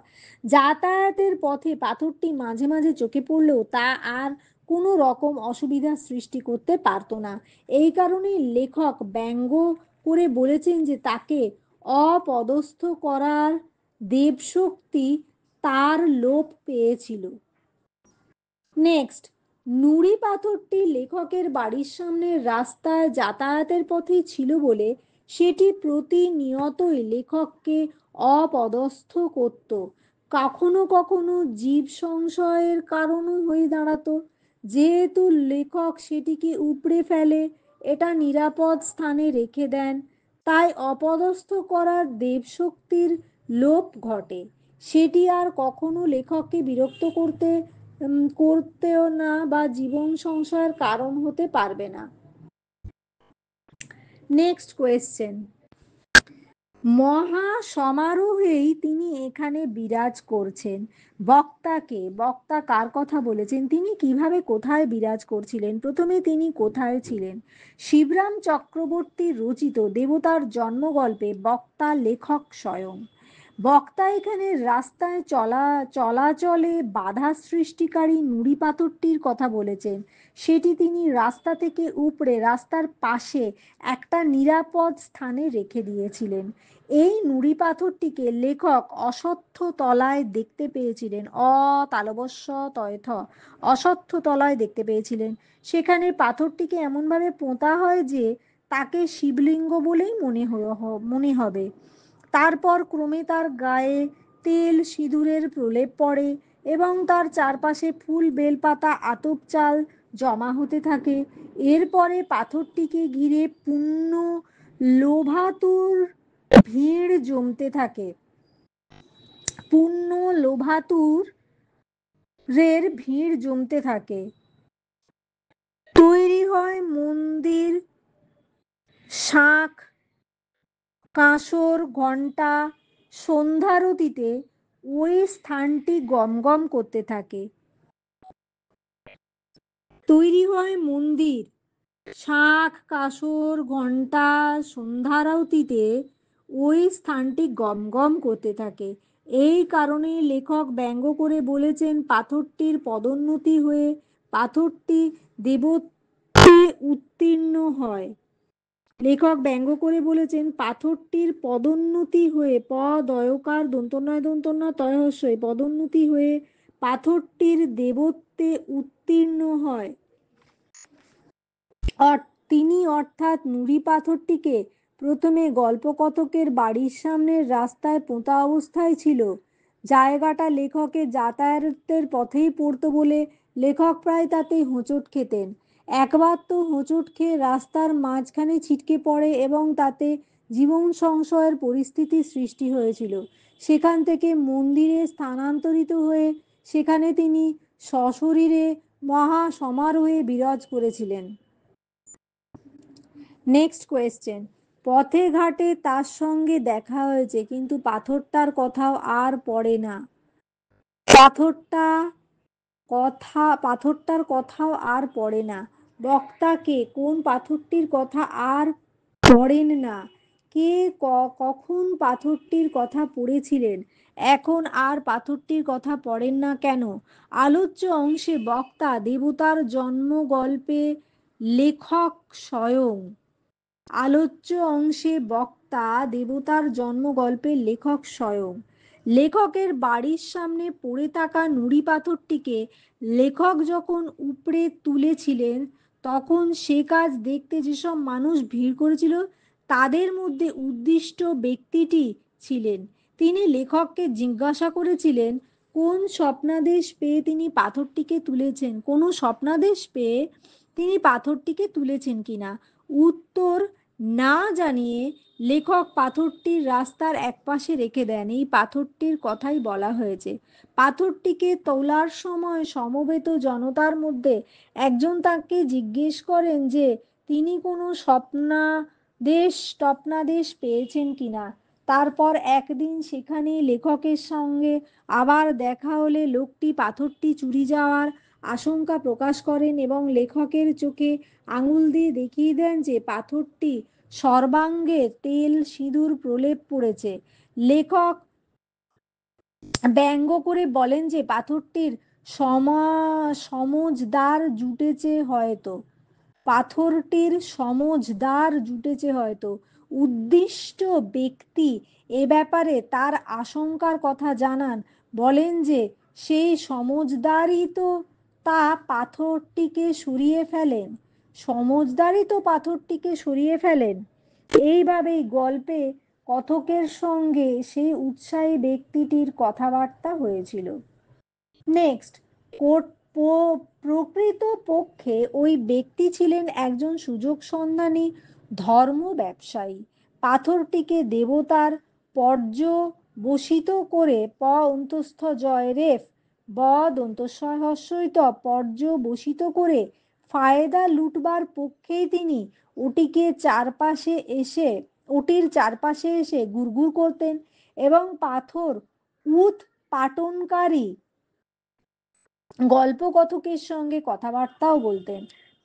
যাতায়াতের পথে পাথরটি মাঝে মাঝে চোখে পড়লেও তা আর কোনো রকম অসুবিধার সৃষ্টি করতে পারত না। এই কারণেই লেখক ব্যঙ্গ করে বলেছেন যে তাকে অপদস্থ করার দেবশক্তি তার লোপ পেয়েছিল। নেক্সট, নুড়ি পাথরটি লেখকের বাড়ির সামনের রাস্তায় যাতায়াতের পথেই ছিল বলে সেটি প্রতিনিয়তই লেখককে অপদস্থ করত। কখনো কখনো জীব সংশয়ের কারণও হয়ে দাঁড়াতো। যেহেতু লেখক সেটিকে উপড়ে ফেলে এটা নিরাপদ স্থানে রেখে দেন, তাই অপদস্থ করার দেবশক্তির লোপ ঘটে। সেটি আর কখনো লেখককে বিরক্ত করতেও না বা জীবন সংশয়ের কারণ হতে পারবে না। নেক্সট কোয়েশ্চেন, মহা সমারোহেই তিনি এখানে বিরাজ করছেন। বক্তা কার কথা বলেছেন, তিনি কিভাবে কোথায় বিরাজ করছিলেন, প্রথমে তিনি কোথায় ছিলেন? শিবরাম চক্রবর্তী রচিত দেবতার জন্মগল্পে বক্তা লেখক স্বয়ং। বক্তা এখানে রাস্তায় চলাচলে বাধা সৃষ্টিকারী নুড়ি পাথরটির কথা বলেছেন। সেটি তিনি রাস্তা থেকে উপড়ে রাস্তার পাশে একটা নিরাপদ স্থানে রেখে দিয়েছিলেন। এই নুড়ি পাথরটিকে লেখক অশ্বত্থ তলায় দেখতে পেয়েছিলেন। তালবস্য তয়থ, অশ্বত্থ তলায় দেখতে পেয়েছিলেন। সেখানে পাথরটিকে এমনভাবে পোঁতা হয় যে তাকে শিবলিঙ্গ বলেই মনে হবে। তারপর ক্রমে তার গায়ে তেল সিঁদুরের প্রলেপ পড়ে এবং তার চারপাশে ফুল বেলপাতা আতপ চাল জমা হতে থাকে। এরপরে পাথরটিকে ঘিরে পুণ্য লোভাতুর ভিড় জমতে থাকে। পুণ্য লোভাতুরের ভিড় জমতে থাকে। তৈরি হয় মন্দির, শাঁখ, কাঁসর, ঘণ্টা। সন্ধ্যারতিতে ওই স্থানটি গমগম করতে থাকে। তৈরি হয় মন্দির, শাঁখ, কাঁসর, ঘণ্টা। সন্ধ্যারতিতে ওই স্থানটি গমগম করতে থাকে। এই কারণে লেখক ব্যঙ্গ করে বলেছেন পাথরটির পদোন্নতি হয়ে পাথরটি দেবত্বে উত্তীর্ণ হয়। লেখক ব্যঙ্গ করে বলেছেন পাথরটির পদোন্নতি হয়ে দয়কার দন্তন্বয় দন্তন্বয় তয়হস্যই পদোন্নতি হয়ে পাথরটির দেবত্বে উত্তীর্ণ হয়। তিনি অর্থাৎ নুড়ি পাথরটিকে প্রথমে গল্পকথকের বাড়ির সামনের রাস্তায় পোঁতা অবস্থায় ছিল। জায়গাটা লেখকের যাতায়াতের পথেই পড়তো বলে লেখক প্রায় তাতেই হোঁচট খেতেন। একবার তো হোঁচট খেয়ে রাস্তার মাঝখানে ছিটকে পড়ে এবং তাতে জীবন সংশয়ের পরিস্থিতি সৃষ্টি হয়েছিল। সেখান থেকে মন্দিরে স্থানান্তরিত হয়ে সেখানে তিনি সশরীরে মহা সমারোহে বিরাজ করেছিলেন। নেক্সট কোয়েশ্চেন, পথে ঘাটে তার সঙ্গে দেখা হয়েছে কিন্তু পাথরটার কথাও আর পড়ে না। পাথরটার কথাও আর পড়ে না। বক্তাকে কোন পাথরটির কথা আর পড়েন না? কে কখন পাথরটির কথা পড়েছিলেন, এখন আর পাথরটির কথা পড়েন না কেন? আলোচ্য অংশে বক্তা দেবতার জন্ম গল্পে লেখক স্বয়ং। আলোচ্য অংশে বক্তা দেবতার জন্ম গল্পের লেখক স্বয়ং। লেখকের বাড়ির সামনে পড়ে থাকা নুড়ি পাথরটিকে লেখক যখন উপড়ে তুলেছিলেন তখন সে কাজ দেখতে যেসব মানুষ ভিড় করেছিল তাদের মধ্যে উদ্দিষ্ট ব্যক্তিটি ছিলেন। তিনি লেখককে জিজ্ঞাসা করেছিলেন কোন স্বপ্নাদেশ পেয়ে তিনি পাথরটিকে তুলেছেন, কোনো স্বপ্নাদেশ পেয়ে তিনি পাথরটিকে তুলেছেন কিনা। উত্তর না জানিয়ে লেখক পাথরটির রাস্তার একপাশে রেখে দেন। এই পাথরটির কথাই বলা হয়েছে। পাথরটিকে তোলার সময় সমবেত জনতার মধ্যে একজন তাকে জিজ্ঞেস করেন যে তিনি কোনো স্বপ্নাদেশ পেয়েছেন কিনা। তারপর একদিন সেখানে লেখকের সঙ্গে আবার দেখা হলে লোকটি পাথরটি চুরি যাওয়ার আশঙ্কা প্রকাশ করেন এবং লেখকের চোখে আঙুল দিয়ে দেখিয়ে দেন যে পাথরটি সর্বাঙ্গে তেল সিঁদুর প্রলেপ পড়েছে। লেখক ব্যঙ্গ করে বলেন যে পাথরটির সমজদার জুটেছে হয়তো। উদ্দিষ্ট ব্যক্তি এ ব্যাপারে তার আশঙ্কার কথা জানান, বলেন যে সেই সমজদারই তো পাথরটিকে সরিয়ে ফেলেন। এইভাবেই গল্পে কথকের সঙ্গে সেই উৎসাহী ব্যক্তিটির কথাবার্তা হয়েছিল। নেক্সট, প্রকৃত পক্ষে ওই ব্যক্তি ছিলেন একজন সুযোগ সন্ধানী ধর্ম ব্যবসায়ী। পাথরটিকে দেবতার পর্যবসিত করে অন্তস্থ জয় রেফ দন্তস্বয় হস্যইত পর্যবসিত করে ফায়দা লুটবার পক্ষেই তিনি ওটির চারপাশে এসে গুড়গুড় করতেন এবং পাথর উৎপাটনকারী গল্পকথকের সঙ্গে কথাবার্তাও বলতেন।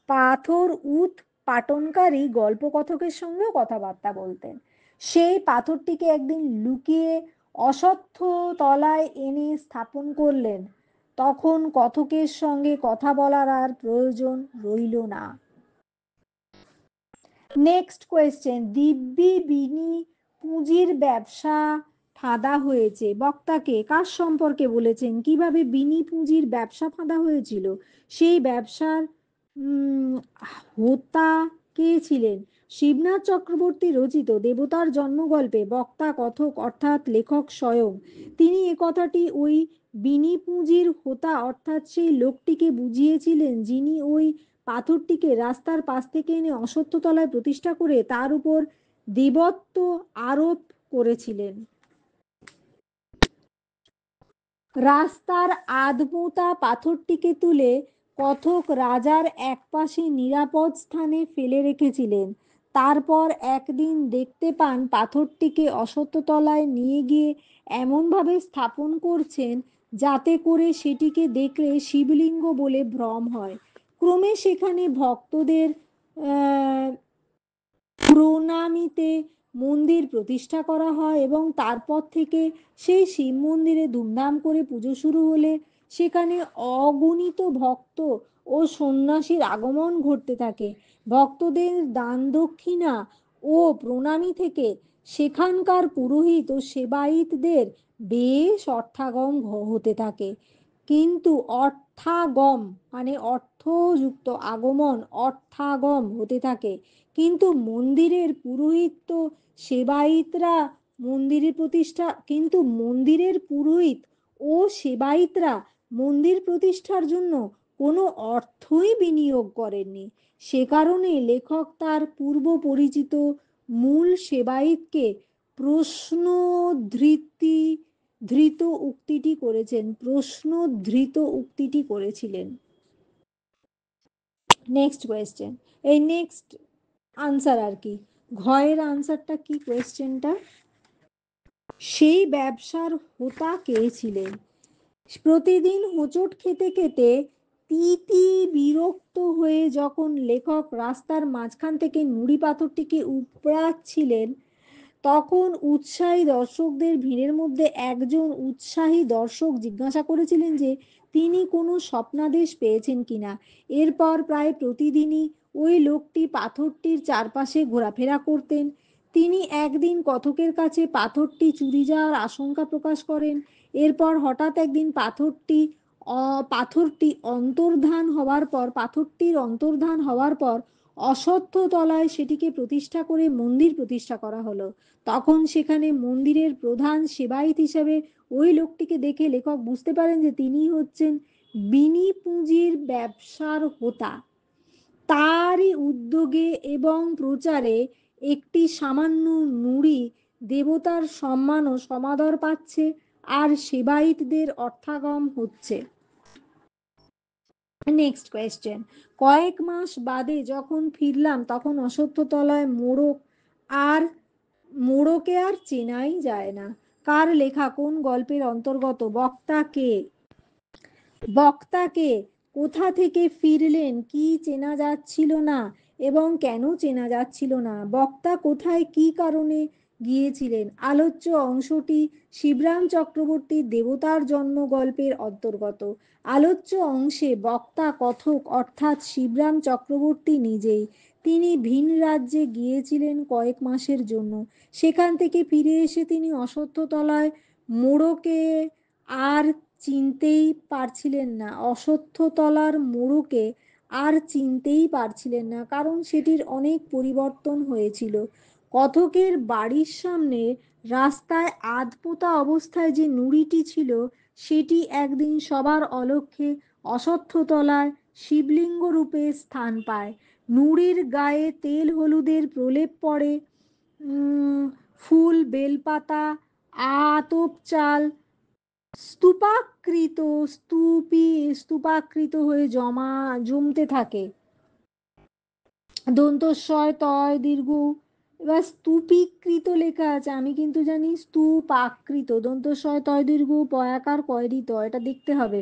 পাথর উৎপাটনকারী গল্পকথকের সঙ্গেও কথাবার্তা বলতেন। সেই পাথরটিকে একদিন লুকিয়ে অশ্বত্থ তলায় এনে স্থাপন করলেন। তখন কথকের সঙ্গে কথা বলার আর প্রয়োজন রইল না। নেক্সট কোয়েশ্চেন, দিব্যি বিনি পুঁজির ব্যবসা ফাঁদা হয়েছে। বক্তাকে কার সম্পর্কে বলেছেন, কিভাবে বিনি পুঁজির ব্যবসা ফাঁদা হয়েছিল, সেই ব্যবসার হোতা কে ছিলেন? শিবনাথ চক্রবর্তী রচিত দেবতার জন্মগল্পে বক্তা কথক অর্থাৎ লেখক স্বয়ং, তিনি এ কথাটি ওই বিনি পুঁজির হোতা অর্থাৎ সেই লোকটিকে বুঝিয়েছিলেন যিনি ওই পাথরটিকে রাস্তার পাশ থেকে এনে অশ্বত্থতলায় প্রতিষ্ঠা করে তার উপর দেবত্ব আরোপ করেছিলেন। রাস্তার আধমোতা পাথরটিকে তুলে কথক রাজার একপাশে নিরাপদ স্থানে ফেলে রেখেছিলেন। তারপর একদিন দেখতে পান পাথরটিকে অশ্বত্থতলায় নিয়ে গিয়ে এমনভাবে স্থাপন করছেন যাতে করে সেটিকে দেখলে শিবলিঙ্গ বলে ভ্রম হয়। ক্রমে সেখানে ভক্তদের প্রণামীতে মন্দির প্রতিষ্ঠা করা হয় এবং তারপর থেকে সেই শিব মন্দিরে ধুমধাম করে পুজো শুরু হলে সেখানে অগণিত ভক্ত ও সন্ন্যাসীর আগমন ঘটতে থাকে। ভক্তদের দান দক্ষিণা ও প্রণামী থেকে সেখানকার পুরোহিত ও সেবায়িতদের বেশ অর্থাগম হতে থাকে। কিন্তু অর্থাগম মানে অর্থযুক্ত আগমন, অর্থাগম হতে থাকে। কিন্তু মন্দিরের পুরোহিত সেবায়িতরা মন্দিরের পুরোহিত ও সেবায়িতরা মন্দির প্রতিষ্ঠার জন্য কোনো অর্থই বিনিয়োগ করেননি। সে কারণে লেখক তার পূর্ব পরিচিত মূল সেবায়িতকে ধৃত উক্তিটি করেছিলেন। নেক্সট কোয়েশ্চেন, এই নেক্সট আনসার আর কি, ঘয়ের আনসারটা কি কোয়েশ্চেনটা? সেই ব্যবসার হোতা কে ছিলেন? প্রতিদিন হোঁচট খেতে খেতে তিতি বিরক্ত হয়ে যখন লেখক রাস্তার মাঝখান থেকে নুড়ি পাথরটিকে উপড়াচ্ছিলেন, তখন উৎসাহী দর্শকদের ভিড়ের মধ্যে একজন উৎসাহী দর্শক জিজ্ঞাসা করেছিলেন যে তিনি কোনো স্বপ্নাদেশ পেয়েছেন কিনা। এরপর প্রায় প্রতিদিনই ওই লোকটি পাথরটির চারপাশে ঘোরাফেরা করতেন। তিনি একদিন কথকের কাছে পাথরটি চুরি যাওয়ার আশঙ্কা প্রকাশ করেন। এরপর হঠাৎ একদিন পাথরটির অন্তর্ধান হওয়ার পর অশ্বত্থ তলায় সেটিকে প্রতিষ্ঠা করে মন্দির প্রতিষ্ঠা করা হলো। তখন সেখানে মন্দিরের প্রধান সেবায়িত হিসেবে ওই লোকটিকে দেখে লেখক বুঝতে পারেন যে তিনি হচ্ছেন বিনি পুঁজির ব্যবসার হোতা। তারই উদ্যোগে এবং প্রচারে একটি সামান্য নুড়ি দেবতার সম্মান ও সমাদর পাচ্ছে আর সেবায়িতদের অর্থাগম হচ্ছে। নেক্সট কোয়েশ্চেন, কয়েক মাস বাদে যখন ফিরলাম তখন অশ্বত্থতলায় মোড়কে আর চেনাই যায় না। কার লেখা, কোন গল্পের অন্তর্গত? বক্তাকে কোথা থেকে ফিরলেন, কি চেনা যাচ্ছিল না এবং কেন চেনা যাচ্ছিল না? বক্তা কোথায় কি কারণে গিয়েছিলেন? আলোচ্য অংশটি শিবরাম চক্রবর্তীর দেবতার জন্ম গল্পের অন্তর্গত। আলোচ্য অংশে বক্তা কথক অর্থাৎ শিবরাম চক্রবর্তী নিজেই। তিনি ভিন রাজ্যে গিয়েছিলেন কয়েক মাসের জন্য। সেখান থেকে ফিরে এসে তিনি অশ্বত্থতলায় মোড়কে আর চিনতেই পারছিলেন না। অশ্বত্থতলার মোড়কে আর চিনতেই পারছিলেন না, কারণ সেটির অনেক পরিবর্তন হয়েছিল। কথকের বাড়ির সামনে রাস্তায় আধপোতা অবস্থায় যে নুড়িটি ছিল সেটি একদিন সবার অলক্ষ্যে অশ্বত্থতলায় শিবলিঙ্গ রূপে স্থান পায়। নুড়ির গায়ে তেল হলুদের প্রলেপ পড়ে, ফুল, বেলপাতা, আতপ চাল স্তূপাকৃত হয়ে জমতে থাকে। দন্তস্বয় তয় দীর্ঘ। এবার স্তূপীকৃত লেখা আছে, আমি কিন্তু জানি স্তূপাকৃত, দন্তস্বয় তয় দীর্ঘ পয়াকার কয়রিত, এটা দেখতে হবে।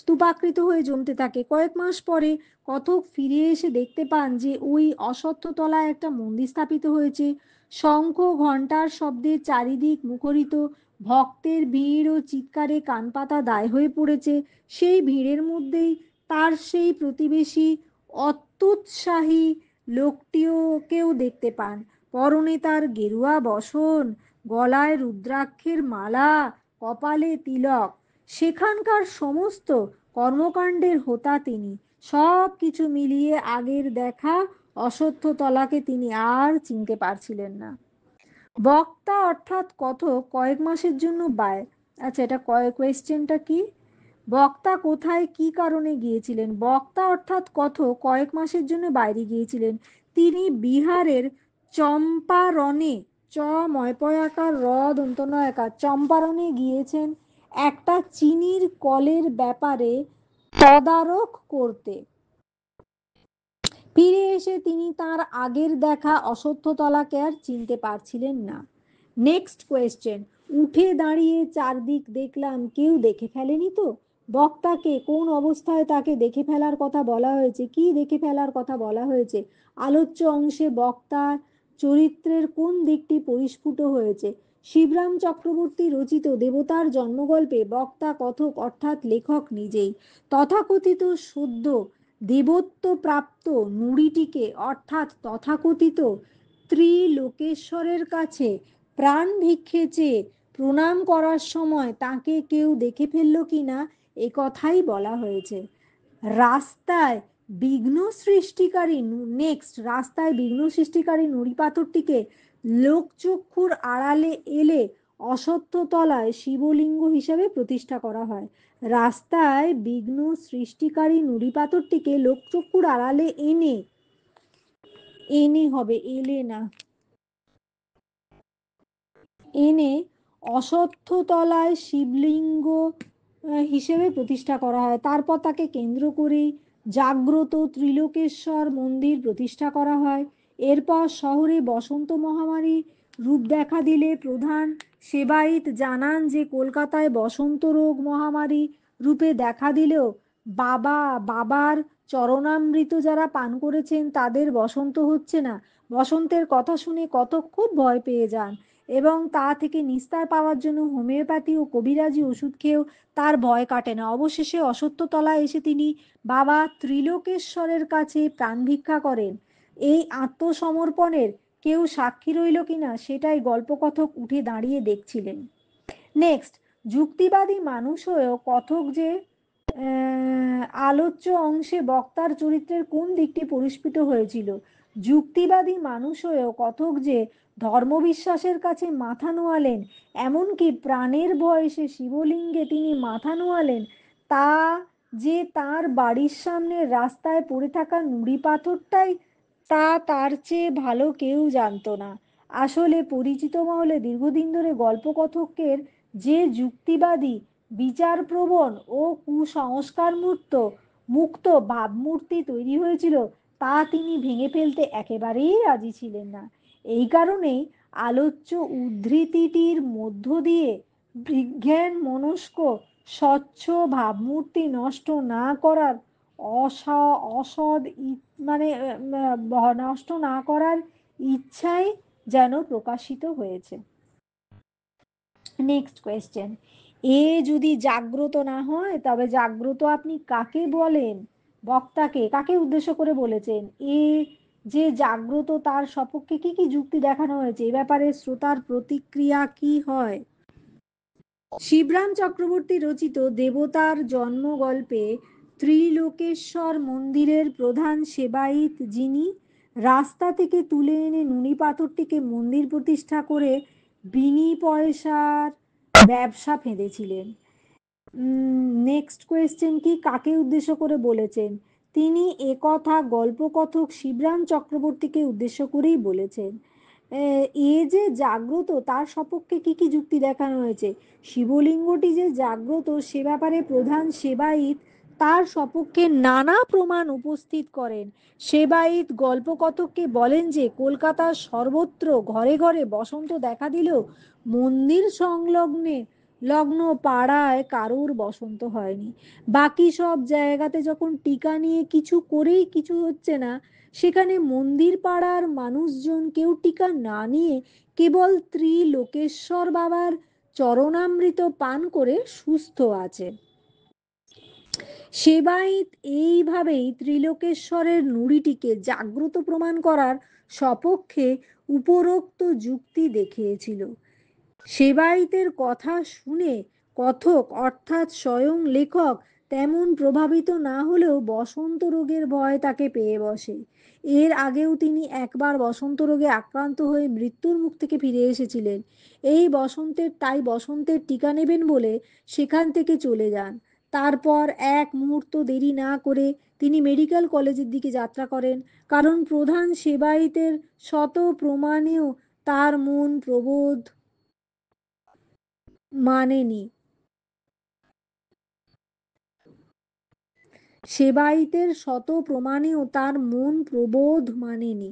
স্তূপাকৃত হয়ে জমতে থাকে। কয়েক মাস পরে কথক ফিরে এসে দেখতে পান যে ওই অশ্বত্থতলায় একটা মন্দির স্থাপিত হয়েছে। শঙ্খ ঘণ্টার শব্দে চারিদিক মুখরিত, ভক্তের ভিড় ও চিৎকারে কানপাতা দায় হয়ে পড়েছে। সেই ভিড়ের মধ্যেই তার সেই প্রতিবেশী অত্যুৎসাহী লোকটিকেও দেখতে পান। পরনে তার গেরুয়া বসন, গলায় রুদ্রাক্ষের মালা, কপালে তিলক। সেখানকার সমস্ত কর্মকাণ্ডের হোতা তিনি। সব কিছু মিলিয়ে আগের দেখা অশ্বত্থতলাকে তিনি আর চিনতে পারছিলেন না। বক্তা অর্থাৎ কথক কয়েক মাসের জন্য আচ্ছা, এটা কোয়েশ্চেনটা কি? বক্তা কোথায় কি কারণে গিয়েছিলেন? বক্তা অর্থাৎ কথক কয়েক মাসের জন্য বাইরে গিয়েছিলেন। তিনি বিহারের চম্পারণে, চ ময়পয়াকার র দন্ত নয়াকার, চম্পারণে গিয়েছেন একটা চিনির কলের ব্যাপারে তদারক করতে। ফিরে এসে তিনি তার আগের দেখা অশ্বত্থতলাকে আর চিনতে পারছিলেন না। Next question. উঠে দাঁড়িয়ে চারদিক দেখলাম, কেউ দেখে ফেলেনি তো? বক্তাকে কোন অবস্থায় তাকে দেখে ফেলার কথা বলা হয়েছে? কি দেখে ফেলার কথা বলা হয়েছে? আলোচ্য অংশে বক্তার চরিত্রের কোন দিকটি পরিস্ফুট হয়েছে? শিবরাম চক্রবর্তী রচিত দেবতার জন্মগল্পে বক্তা কথক অর্থাৎ লেখক নিজেই তথাকথিত সদ্য দেবত্ব প্রাপ্ত নুড়িটিকে অর্থাৎ তথাকথিত ত্রিলোকেশ্বরের কাছে প্রাণ ভিক্ষে চেয়ে প্রণাম করার সময় তাকে কেউ দেখে ফেলল কিনা এ কথাই বলা হয়েছে। রাস্তায় বিঘ্ন সৃষ্টিকারী রাস্তায় বিঘ্ন সৃষ্টিকারী নুড়ি পাথরটিকে লোকচক্ষুর আড়ালে এলে অশ্বত্থতলায় শিবলিঙ্গ হিসেবে প্রতিষ্ঠা করা হয়। রাস্তায় বিঘ্ন সৃষ্টিকারী নুড়ি পাথরটিকে লোকচক্ষুর আড়ালে এনে, এনে হবে এলে না, এনে অশ্বত্থতলায় শিবলিঙ্গ হিসেবে প্রতিষ্ঠা করা হয়। তারপর তাকে কেন্দ্র করে জাগ্রত ত্রিলোকেশ্বর মন্দির প্রতিষ্ঠা করা হয়। এরপর শহরে বসন্ত মহামারী রূপ দেখা দিলে প্রধান সেবায়িত জানান যে কলকাতায় বসন্ত রোগ মহামারী রূপে দেখা দিলেও বাবার চরণামৃত যারা পান করেছেন তাদের বসন্ত হচ্ছে না। বসন্তের কথা শুনে কতক খুব ভয় পেয়ে যান এবং তা থেকে নিস্তার পাওয়ার জন্য হোমিওপ্যাথি ও কবিরাজি ওষুধ খেয়েও তার ভয় কাটে না। অবশেষে অশ্বত্থতলায় এসে তিনি বাবা ত্রিলোকেশ্বরের কাছে প্রাণ ভিক্ষা করেন। এই আত্মসমর্পণের কেউ সাক্ষী রইল কিনা সেটাই গল্পকথক উঠে দাঁড়িয়ে দেখছিলেন। নেক্সট, যুক্তিবাদী মানুষ হয়েও কথক যে আলোচ্য অংশে বক্তার চরিত্রের কোন দিকটি পরিস্ফুট হয়েছিল? যুক্তিবাদী মানুষ হয়েও কথক যে ধর্মবিশ্বাসের কাছে মাথা নোয়ালেন, এমনকি প্রাণের বয়সে শিবলিঙ্গে তিনি মাথা নোয়ালেন, তা যে তার বাড়ির সামনে রাস্তায় পড়ে থাকা নুড়ি পাথরটাই, তা তার চেয়ে ভালো কেউ জানতো না। আসলে পরিচিত মহলে দীর্ঘদিন ধরে গল্পকথকের যে যুক্তিবাদী, বিচারপ্রবণ ও কুসংস্কার মুক্ত ভাবমূর্তি তৈরি হয়েছিল তা তিনি ভেঙে ফেলতে একেবারেই রাজি ছিলেন না। এই কারণেই আলোচ্য উদ্ধৃতিটির মধ্য দিয়ে বিজ্ঞান মনস্ক স্বচ্ছ ভাবমূর্তি নষ্ট না করার অসদ মানে নষ্ট না করার ইচ্ছাই যেন প্রকাশিত হয়েছে। Next question. এ যদি জাগ্রত না হয় তবে জাগ্রত আপনি কাকে বলেন? বক্তাকে কাকে উদ্দেশ্য করে বলেছেন? এ যে জাগ্রত তার সপক্ষে কি কি যুক্তি দেখানো হয়েছে? এ ব্যাপারে শ্রোতার প্রতিক্রিয়া কি হয়? শিবরাম চক্রবর্তী রচিত দেবতার জন্ম গল্পে ত্রিলোকেশ্বর মন্দিরের প্রধান সেবায়িত, যিনি রাস্তা থেকে তুলে এনে নুনি পাথরটিকে মন্দির প্রতিষ্ঠা করে বিনি পয়সার ব্যবসা ফেঁদেছিলেন। নেক্সট কোয়েশ্চেন কি, কাকে উদ্দেশ্য করে বলেছেন? তিনি একথা গল্পকথক শিবরাম চক্রবর্তীকে উদ্দেশ্য করেই বলেছেন। এ যে জাগ্রত তার সপক্ষে কি কি যুক্তি দেখানো হয়েছে? শিবলিঙ্গটি যে জাগ্রত সে ব্যাপারে প্রধান সেবায়িত তার সপক্ষে নানা প্রমাণ উপস্থিত করেন। সেবায়িত গল্পকথককে বলেন যে কলকাতার সর্বত্র ঘরে ঘরে বসন্ত দেখা দিলেও মন্দির সংলগ্নে লগ্ন পাড়ায় কারুর বসন্ত হয়নি। বাকি সব জায়গাতে যখন টিকা নিয়ে কিছু করেই কিছু হচ্ছে না, সেখানে মন্দির পাড়ার মানুষজন কেউ টিকা না নিয়ে কেবল ত্রিলোকেশ্বর বাবার চরণামৃত পান করে সুস্থ আছে। সেবায়িত এইভাবেই ত্রিলোকেশ্বরের নুড়িটিকে জাগ্রত প্রমাণ করার সপক্ষে উপরোক্ত যুক্তি দেখিয়েছিল। সেবায়িতের কথা শুনে কথক অর্থাৎ স্বয়ং লেখক তেমন প্রভাবিত না হলেও বসন্ত রোগের ভয় তাকে পেয়ে বসে। এর আগেও তিনি একবার বসন্ত রোগে আক্রান্ত হয়ে মৃত্যুর মুখ থেকে ফিরে এসেছিলেন। তাই বসন্তের টিকা নেবেন বলে সেখান থেকে চলে যান। তারপর এক মুহূর্ত দেরি না করে তিনি মেডিকেল কলেজের দিকে যাত্রা করেন, কারণ প্রধান সেবায়িতের শত প্রমাণেও তার মন প্রবোধ মানেনি। সেবায়িতের শত প্রমাণেও তার মন প্রবোধ মানেনি।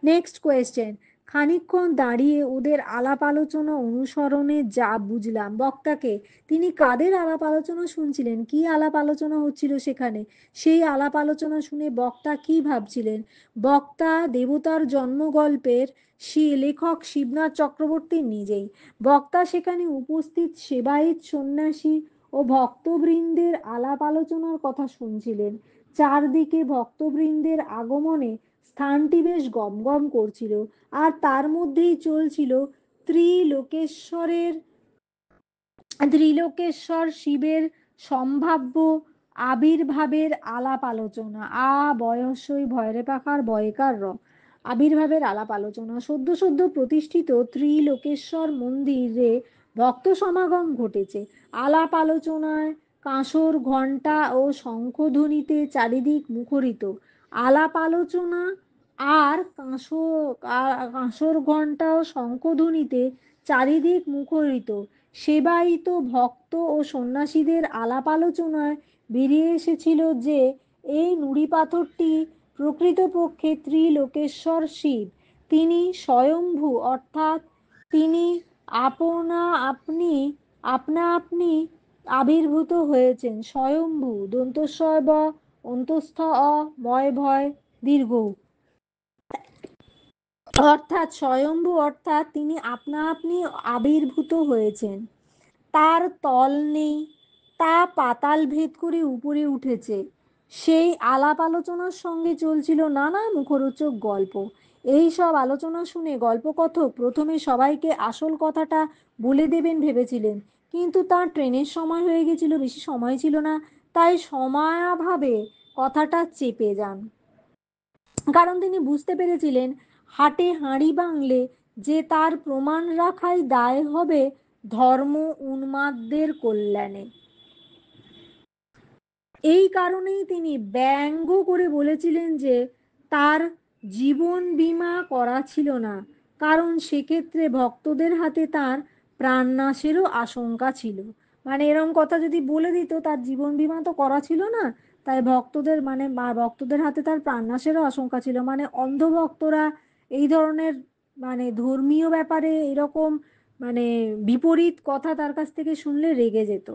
Next question. খানিকক্ষণ দাঁড়িয়ে ওদের আলাপ আলোচনা অনুসরণে যা বুঝলাম, বক্তাকে তিনি কাদের আলাপ আলোচনা শুনছিলেন, কি আলাপ আলোচনা হচ্ছিল সেখানে, সেই আলাপ আলোচনা শুনে বক্তা কি ভাবছিলেন? বক্তা দেবতার জন্ম গল্পের লেখক শিবনাথ চক্রবর্তী নিজেই। বক্তা সেখানে উপস্থিত সেবায়িত সন্ন্যাসী ও ভক্তবৃন্দের আলাপ আলোচনার কথা শুনছিলেন। চারদিকে ভক্তবৃন্দের আগমনে স্থানটি বেশ গমগম করছিল, আর তার মধ্যেই চলছিল ত্রিলোকেশ্বরের ত্রিলোকেশ্বর শিবের সম্ভাব্য আবির্ভাবের আলাপ আলোচনা। বয়স্যই ভয়রে পাখার বয়কার আবির্ভাবের আলাপ আলোচনা। সদ্য সদ্য প্রতিষ্ঠিত ত্রিলোকেশ্বর মন্দিরে ভক্ত সমাগম ঘটেছে। আলাপ আলোচনায় কাঁসর ঘণ্টা ও শঙ্খধ্বনিতে চারিদিক মুখরিত। আলাপ আলোচনা আর কাঁসর ঘণ্টা ও শঙ্খধ্বনিতে চারিদিক মুখরিত। সেবায়িত ভক্ত ও সন্ন্যাসীদের আলাপ আলোচনায় বেরিয়ে এসেছিল যে এই নুড়ি পাথরটি প্রকৃতপক্ষে ত্রিলোকেশ্বর শিব। তিনি স্বয়ম্ভু, অর্থাৎ তিনি আপনা আপনি আপনা আপনি আবির্ভূত হয়েছেন। স্বয়ম্ভু দন্তস্বয় ব অন্তস্থ অ ময় ভয় দীর্ঘ, অর্থাৎ স্বয়ম্ভু অর্থাৎ তিনি আপনা আপনি আবির্ভূত হয়েছেন। তার তল নেই, তা পাতাল ভেদ করে উপরে উঠেছে। সেই আলাপ আলোচনার সঙ্গে চলছিল নানা মুখরোচক গল্প। এই সব আলোচনা শুনে গল্পকথক প্রথমে সবাইকে আসল কথাটা বলে দেবেন ভেবেছিলেন, কিন্তু তার ট্রেনের সময় হয়ে গেছিল, বেশি সময় ছিল না, তাই সময়াভাবে কথাটা চেপে যান। কারণ তিনি বুঝতে পেরেছিলেন হাটে হাঁড়ি ভাঙলে যে তার প্রমাণ রাখাই দায় হবে ধর্ম উন্মাদদের কল্যাণে। এই কারণেই তিনি ব্যঙ্গ করে বলেছিলেন যে তার জীবন বীমা করা ছিল না, কারণ সেক্ষেত্রে ভক্তদের হাতে তার প্রাণনাশেরও আশঙ্কা ছিল। মানে এরকম কথা যদি বলে দিত, তার জীবন বীমা তো করা ছিল না, তাই ভক্তদের হাতে তার প্রাণনাশেরও আশঙ্কা ছিল। মানে অন্ধভক্তরা এই ধরনের ধর্মীয় ব্যাপারে এরকম বিপরীত কথা তার কাছ থেকে শুনলে রেগে যেত।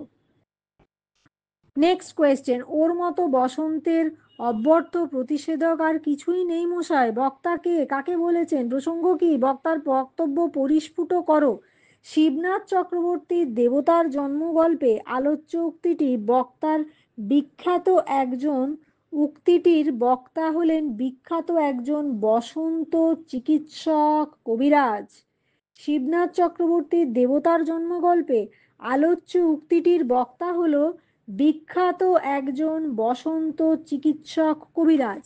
Next question. ওর মতো বসন্তের অব্যর্থ প্রতিষেধক আর কিছুই নেই মশাই। বক্তাকে কাকে বলেছেন? প্রসঙ্গ কি? বক্তার বক্তব্য পরিস্ফুট করো। শিবনাথ চক্রবর্তীর দেবতার জন্ম গল্পে আলোচ্য উক্তিটির বক্তা হলেন বিখ্যাত একজন বসন্ত চিকিৎসক কবিরাজ। শিবনাথ চক্রবর্তীর দেবতার জন্ম গল্পে আলোচ্য উক্তিটির বক্তা হলো বিখ্যাত একজন বসন্ত চিকিৎসক কবিরাজ।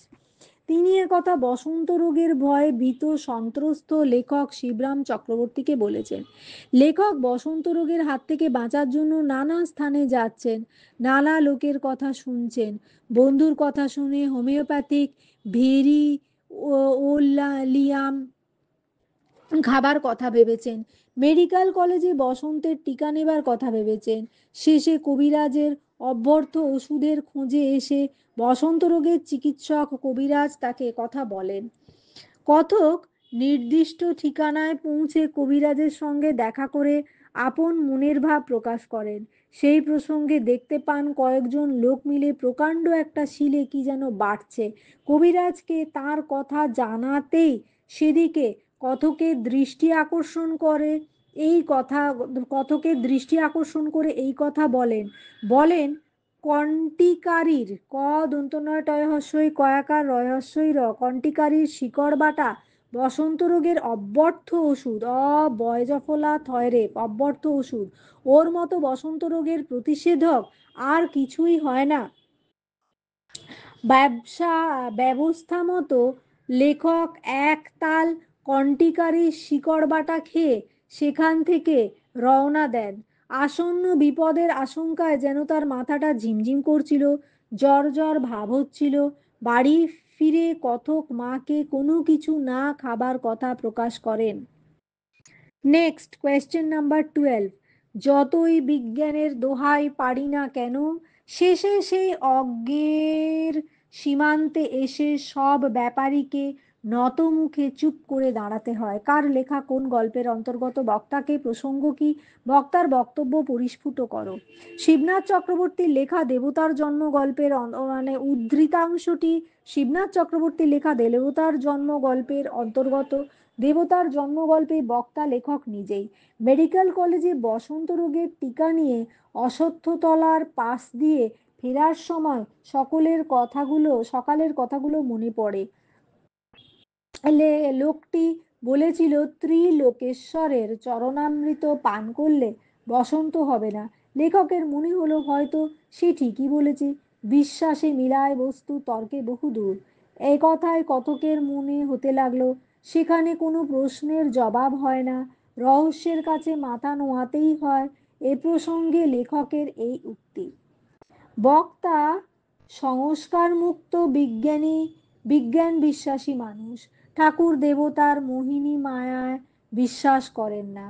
তিনি কথা বসন্ত রোগের ভয়ে ভীত সন্ত্রস্ত লেখক শিবরাম চক্রবর্তীকে বলেছেন। লেখক বসন্ত রোগের হাত থেকে বাঁচার জন্য নানা স্থানে যাচ্ছেন, নানা লোকের কথা শুনছেন। বন্ধুর কথা শুনে হোমিওপ্যাথিক ভেরি ওলিয়াম খাবার কথা ভেবেছেন, মেডিকেল কলেজে বসন্তের টিকা নেবার কথা ভেবেছেন, শেষে কবিরাজের অব্যর্থ ওষুধের খোঁজে এসে বসন্ত রোগের চিকিৎসক কবিরাজ তাকে কথা বলেন। কথক নির্দিষ্ট ঠিকানায় পৌঁছে কবিরাজের সঙ্গে দেখা করে আপন মনের ভাব প্রকাশ করেন। সেই প্রসঙ্গে দেখতে পান কয়েকজন লোক মিলে প্রকাণ্ড একটা শিলে কি যেন বাড়ছে। কবিরাজকে তার কথা জানাতেই সেদিকে কথকের দৃষ্টি আকর্ষণ করে এই কথা কথকের দৃষ্টি আকর্ষণ করে এই কথা বলেন বলেন কণ্টিকারীর ক দন্তনয় টয় হস্যই কয়াকার রয় হস্যই র কণ্টিকারীর শিকড় বাটা বসন্ত রোগের অব্যর্থ ওষুধ বয়জফলা থয়রেপ অব্যর্থ ওষুধ, ওর মতো বসন্ত রোগের প্রতিষেধক আর কিছুই হয় না। ব্যবস্থা মতো লেখক একতাল কণ্টিকারী শিকড় বাটা খেয়ে সেখান থেকে রওনা দেন। আসন্ন বিপদের আশঙ্কায় যেন তার মাথাটা ঝিমঝিম করছিল, জ্বর জ্বর ভাব হচ্ছিল। বাড়ি ফিরে কথক মাকে কোনো কিছু না খাবার কথা প্রকাশ করেন। Next question number 12। যতই বিজ্ঞানের দোহাই পারি না কেন, শেষে সেই অজ্ঞের সীমান্তে এসে সব ব্যাপারীকে নত মুখে চুপ করে দাঁড়াতে হয়। কার লেখা কোন গল্পের অন্তর্গত? বক্তাকে প্রসঙ্গ কি? বক্তার বক্তব্য পরিস্ফুট করো। শিবনাথ চক্রবর্তীর লেখা দেবতার জন্ম গল্পের উদ্ধৃতাংশটি শিবনাথ চক্রবর্তীর লেখা দেবতার জন্ম গল্পের অন্তর্গত। দেবতার জন্ম গল্পে বক্তা লেখক নিজেই। মেডিকেল কলেজে বসন্ত রোগের টিকা নিয়ে অশ্বত্থতলার পাশ দিয়ে ফেরার সময় সকালের কথাগুলো মনে পড়ে। লোকটি বলেছিল ত্রিলোকেশ্বরের চরণামৃত পান করলে বসন্ত হবে না। লেখকের মনে হলো হয়তো সে ঠিকই বলেছে। বিশ্বাসে মিলায় বস্তু তর্কে বহুদূর, এই কথায় কথকের মনে হতে লাগলো সেখানে কোনো প্রশ্নের জবাব হয় না, রহস্যের কাছে মাথা নোয়াতেই হয়। এ প্রসঙ্গে লেখকের এই উক্তি। বক্তা সংস্কার মুক্ত বিজ্ঞান বিশ্বাসী মানুষ। ঠাকুর দেবতার মোহিনী মায়ায় বিশ্বাস করেন না।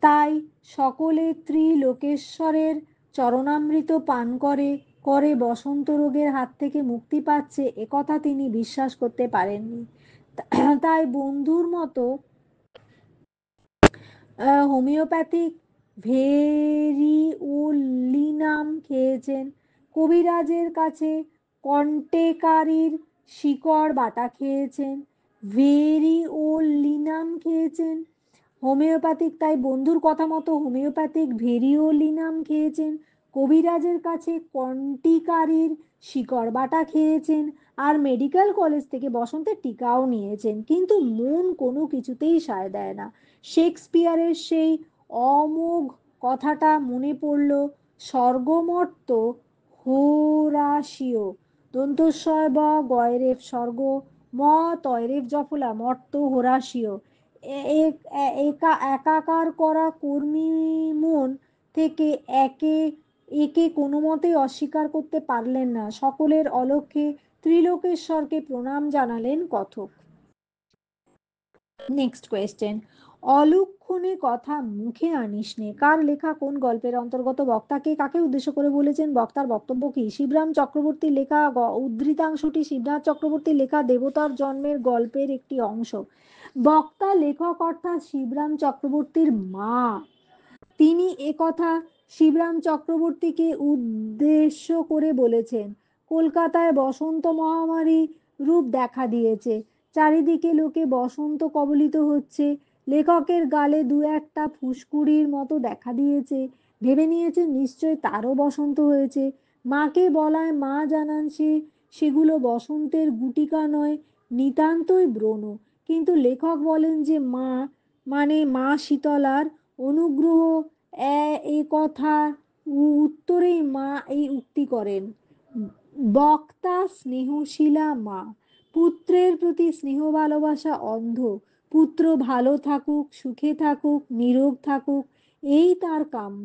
তাই সকলে ত্রিলোকেশ্বরের চরণামৃত পান করে করে বসন্ত রোগের হাত থেকে মুক্তি পাচ্ছে একথা তিনি বিশ্বাস করতে পারেননি। তাই বন্ধুর মতো হোমিওপ্যাথিক ভেরিওলিনাম খেয়েছেন। কবিরাজের কাছে কন্টেকারির শিকড় বাটা খেয়েছেন, ভেরিওলিনাম খেয়েছেন। তাই বন্ধুর কথা মতো হোমিওপ্যাথিক ভেরিওলিনাম খেয়েছেন, কবিরাজের কাছে কন্টিকারির শিকড় বাটা খেয়েছেন, আর মেডিকেল কলেজ থেকে বসন্তের টিকাও নিয়েছেন, কিন্তু মন কোনো কিছুতেই সায় দেয় না। শেক্সপিয়ারের সেই অমোঘ কথাটা মনে পড়ল। স্বর্গমর্ত হোরাসিও দন্তস্বয় ব গয়রেফ স্বর্গ ম তয়রেফ জফলা মর্ত হোরাসিও একাকার করা কর্মী মন থেকে একে কোনো মতেই অস্বীকার করতে পারলেন না। সকলের অলক্ষ্যে ত্রিলোকেশ্বরকে প্রণাম জানালেন কথক। Next question. অলক্ষণে কথা মুখে আনিস নে কার লেখা কোন গল্পের অন্তর্গত? বক্তাকে কাকে উদ্দেশ্য করে বলেছেন? বক্তার বক্তব্য কি? শিবরাম চক্রবর্তীর লেখা উদ্ধৃতাংশটি শিবনাথ চক্রবর্তীর লেখা দেবতার জন্মের গল্পের একটি অংশ। বক্তা লেখক অর্থাৎ শিবরাম চক্রবর্তীর মা। তিনি একথা শিবরাম চক্রবর্তীকে উদ্দেশ্য করে বলেছেন। কলকাতায় বসন্ত মহামারী রূপ দেখা দিয়েছে, চারিদিকে লোকে বসন্ত কবলিত হচ্ছে। লেখকের গালে দু একটা ফুসকুড়ির মতো দেখা দিয়েছে, ভেবে নিয়েছেন নিশ্চয় তারও বসন্ত হয়েছে। মাকে বলায় মা জানান সেগুলো বসন্তের গুটিকা নয়, নিতান্তই ব্রণ। কিন্তু লেখক বলেন যে মা শীতলার অনুগ্রহ। এ কথা উত্তরেই মা এই উক্তি করেন। বক্তা স্নেহশীলা মা। পুত্রের প্রতি স্নেহ ভালোবাসা অন্ধ। পুত্র ভালো থাকুক, সুখে থাকুক, নিরোগ থাকুক, এই তার কাম্য।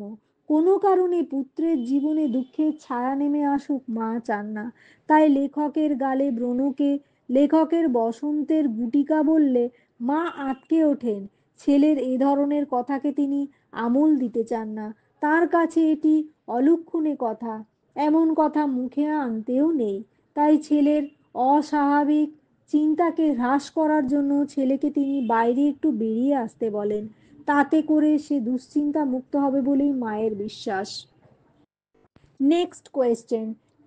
কোনো কারণে পুত্রের জীবনে দুঃখের ছায়া নেমে আসুক মা চান না। তাই লেখকের গালে ব্রণকে লেখকের বসন্তের গুটিকা বললে মা আঁতকে ওঠেন। ছেলের এ ধরনের কথাকে তিনি আমল দিতে চান না, তার কাছে এটি অলক্ষণে কথা। এমন কথা মুখে আনতেও নেই। তাই ছেলের অস্বাভাবিক চিন্তাকে হ্রাস করার জন্য ছেলেকে তিনি বাইরে একটু বেরিয়ে আসতে বলেন। তাতে করে সে দুশ্চিন্তা মুক্ত হবে বলেই মায়ের বিশ্বাস। নেক্সট কোয়েশ্চেন,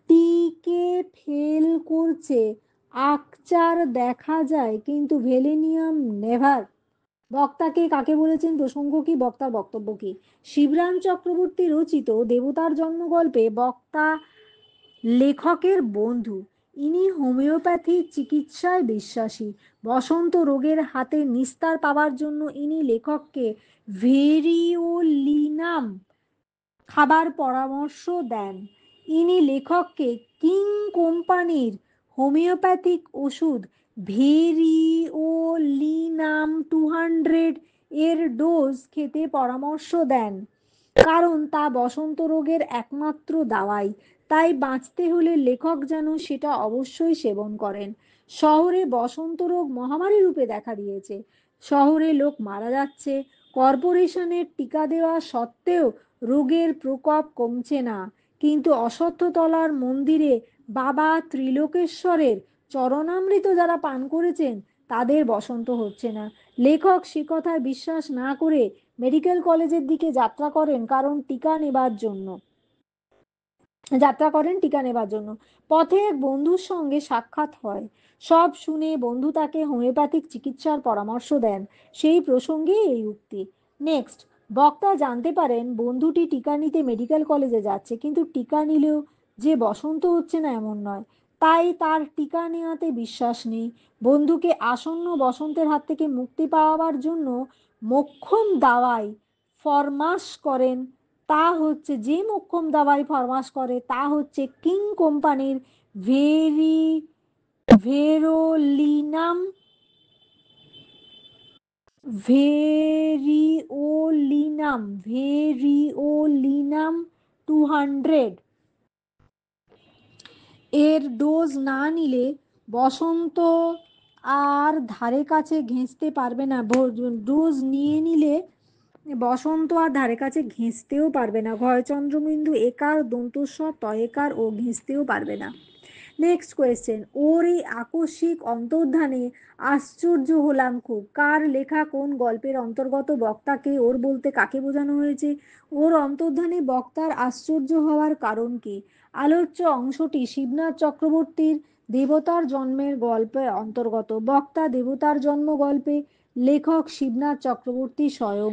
টিকে ফেল করছে আকচার দেখা যায় কিন্তু ভেলেনিয়াম নেভার। বক্তাকে কাকে বলেছেন, প্রসঙ্গ কি, বক্তার বক্তব্য কি? শিবরাম চক্রবর্তী রচিত দেবতার জন্ম গল্পে বক্তা লেখকের বন্ধু। ইনি হোমিওপ্যাথি চিকিৎসায় বিশ্বাসী। বসন্ত রোগের হাতে নিস্তার পাওয়ার জন্য ইনি লেখককে ভেরিওলিনাম খাবার পরামর্শ দেন। ইনি লেখককে কিং কোম্পানির হোমিওপ্যাথিক ওষুধ ভেরিওলিনাম 200 এর ডোজ খেতে পরামর্শ দেন, কারণ তা বসন্ত রোগের একমাত্র দাওয়াই। তাই বাঁচতে হলে লেখক যেন সেটা অবশ্যই সেবন করেন। শহরে বসন্ত রোগ মহামারী রূপে দেখা দিয়েছে। শহরে লোক মারা যাচ্ছে। কর্পোরেশনের টিকা দেওয়া সত্ত্বেও রোগের প্রকোপ কমছে না। কিন্তু অশ্বত্থতলার মন্দিরে বাবা ত্রিলোকেশ্বরের চরণামৃত যারা পান করেছেন তাদের বসন্ত হচ্ছে না। লেখক সে কথায় বিশ্বাস না করে মেডিকেল কলেজের দিকে যাত্রা করেন টিকা নেবার জন্য। পথে এক বন্ধুর সঙ্গে সাক্ষাৎ হয়। সব শুনে বন্ধু তাকে হোমিওপ্যাথিক চিকিৎসার পরামর্শ দেন। সেই প্রসঙ্গে এই উক্তি। নেক্সট, বক্তা জানতে পারেন বন্ধুটি টিকা নিতে মেডিকেল কলেজে যাচ্ছে, কিন্তু টিকা নিলেও যে বসন্ত হচ্ছে না এমন নয়। তাই তার টিকা নেওয়াতে বিশ্বাস নেই। বন্ধুকে আসন্ন বসন্তের হাত থেকে মুক্তি পাওয়ার জন্য মোক্ষম দাওয়াই ফরমাশ করেন। তা হচ্ছে, যে মোক্ষম দাওয়াই ফরমাশ করে তা হচ্ছে কিং কোম্পানির ভেরি ভেরোলিনাম ভেরিওলিনাম 200 এর ডোজ না নিলে বসন্ত আর ধারে কাছে ঘেঁষতে পারবে না। ডোজ নিয়ে নিলে বসন্ত আর ধারে কাছে ঘেঁষতেও পারবে না। ঘয়চন্দ্রবিন্দু একার দন্তস্ব তয়েকার ও ঘেঁষতেও পারবে না। নেক্সট কোয়েশ্চেন, ওর এই আকস্মিক অন্তর্ধানে আশ্চর্য হলাম খুব। কার লেখা কোন গল্পের অন্তর্গত? বক্তাকে ওর বলতে কাকে বোঝানো হয়েছে? ওর অন্তর্ধানে বক্তার আশ্চর্য হওয়ার কারণ কি? আলোচ্য অংশটি শিবনাথ চক্রবর্তীর দেবতার জন্মের গল্পে অন্তর্গত। বক্তা দেবতার জন্ম গল্পে লেখক শিবনাথ চক্রবর্তী স্বয়ং।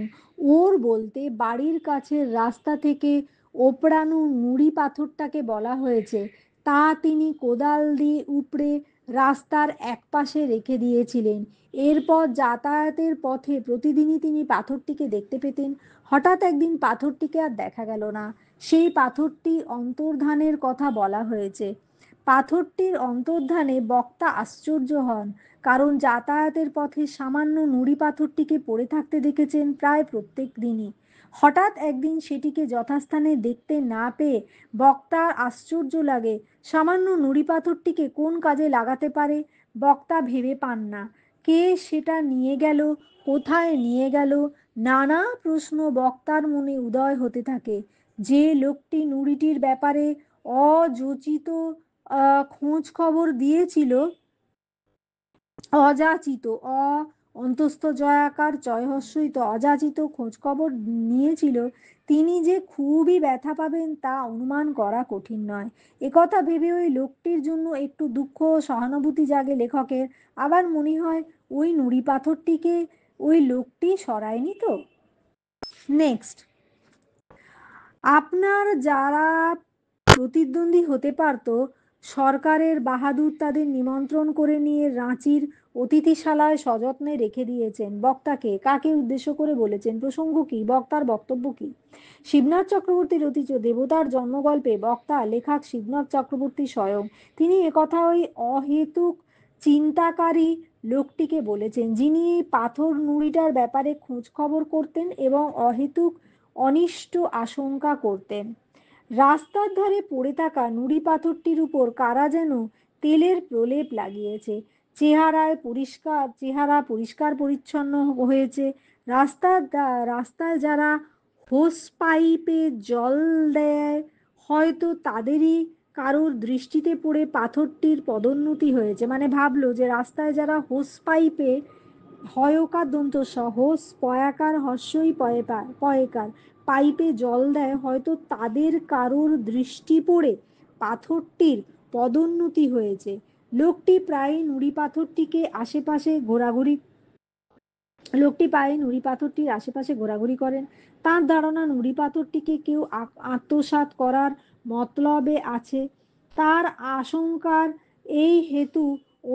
ওর বলতে বাড়ির কাছের রাস্তা থেকে ওপড়ানো নুড়ি পাথরটাকে বলা হয়েছে। তা তিনি কোদাল দিয়ে উপড়ে রাস্তার একপাশে রেখে দিয়েছিলেন। এরপর যাতায়াতের পথে প্রতিদিনই তিনি পাথরটিকে দেখতে পেতেন। হঠাৎ একদিন পাথরটিকে আর দেখা গেল না। সেই পাথরটি অন্তর্ধানের কথা বলা হয়েছে। পাথরটির অন্তর্ধানে বক্তা আশ্চর্য হন, কারণ যাতায়াতের পথে সামান্য নুড়ি পাথরটিকে পড়ে থাকতে দেখেছেন প্রায় প্রত্যেক দিনই। হঠাৎ একদিন সেটিকে যথাস্থানে দেখতে না পেয়ে বক্তার আশ্চর্য লাগে। সামান্য নুড়ি পাথরটিকে কোন কাজে লাগাতে পারে বক্তা ভেবে পান না। কে সেটা নিয়ে গেল, কোথায় নিয়ে গেল, নানা প্রশ্ন বক্তার মনে উদয় হতে থাকে। যে লোকটি নুড়িটির ব্যাপারে অযোচিত খোঁজ খবর দিয়েছিল, অযাচিত অ অন্তস্থ জয়াকার চয়হস্যইত অযাচিত খোঁজখবর নিয়েছিল, তিনি যে খুবই ব্যথা পাবেন তা অনুমান করা কঠিন নয়। একথা ভেবে ওই লোকটির জন্য একটু দুঃখ ও সহানুভূতি জাগে লেখকের। আবার মনে হয় ওই নুড়ি পাথরটিকে ওই লোকটি সরায়নি তো। নেক্সট, আপনার যারা প্রতিদ্বন্দ্বী হতে পারত, সরকারের বাহাদুর তাদের নিমন্ত্রণ করে নিয়ে রাঁচির অতিথিশালায় সযত্নে রেখে দিয়েছেন। বক্তাকে কাকে উদ্দেশ্য করে বলেছেন? প্রসঙ্গ কি? বক্তার বক্তব্য কি? শিবনাথ চক্রবর্তী রচিত দেবতার জন্মগল্পে বক্তা লেখক শিবনাথ চক্রবর্তী স্বয়ং। তিনি একথা ওই অহেতুক চিন্তাকারী লোকটিকে বলেছেন, যিনি এই পাথর নুড়িটার ব্যাপারে খোঁজ খবর করতেন এবং অহেতুক অনিষ্ট আশঙ্কা করতেন। রাস্তার ধারে পড়ে থাকা নুড়ি পাথরটির উপর কারা যেন তেলের প্রলেপ লাগিয়েছে। চেহারা পরিষ্কার পরিচ্ছন্ন হয়েছে। রাস্তায় যারা হোস পাইপে জল দেয়, হয়তো তাদেরই কারোর দৃষ্টিতে পড়ে পাথরটির পদোন্নতি হয়েছে। মানে ভাবলো যে রাস্তায় যারা হোস পাইপে হয়কার দন্ত হোস পয়াকার হর্ষই পয়েকার পাইপে জল দেয়, হয়তো তাদের কারোর দৃষ্টি পড়ে পাথরটির পদোন্নতি হয়েছে। লোকটি প্রায় নুড়ি পাথরটিকে আশেপাশে ঘোরাঘুরি লোকটি পায়ে নুড়ি পাথরটির আশেপাশে ঘোরাঘুরি করেন। তার ধারণা নুড়ি পাথরটিকে কেউ আত্মসাৎ করার মতলবে আছে। তার আশঙ্কার এই হেতু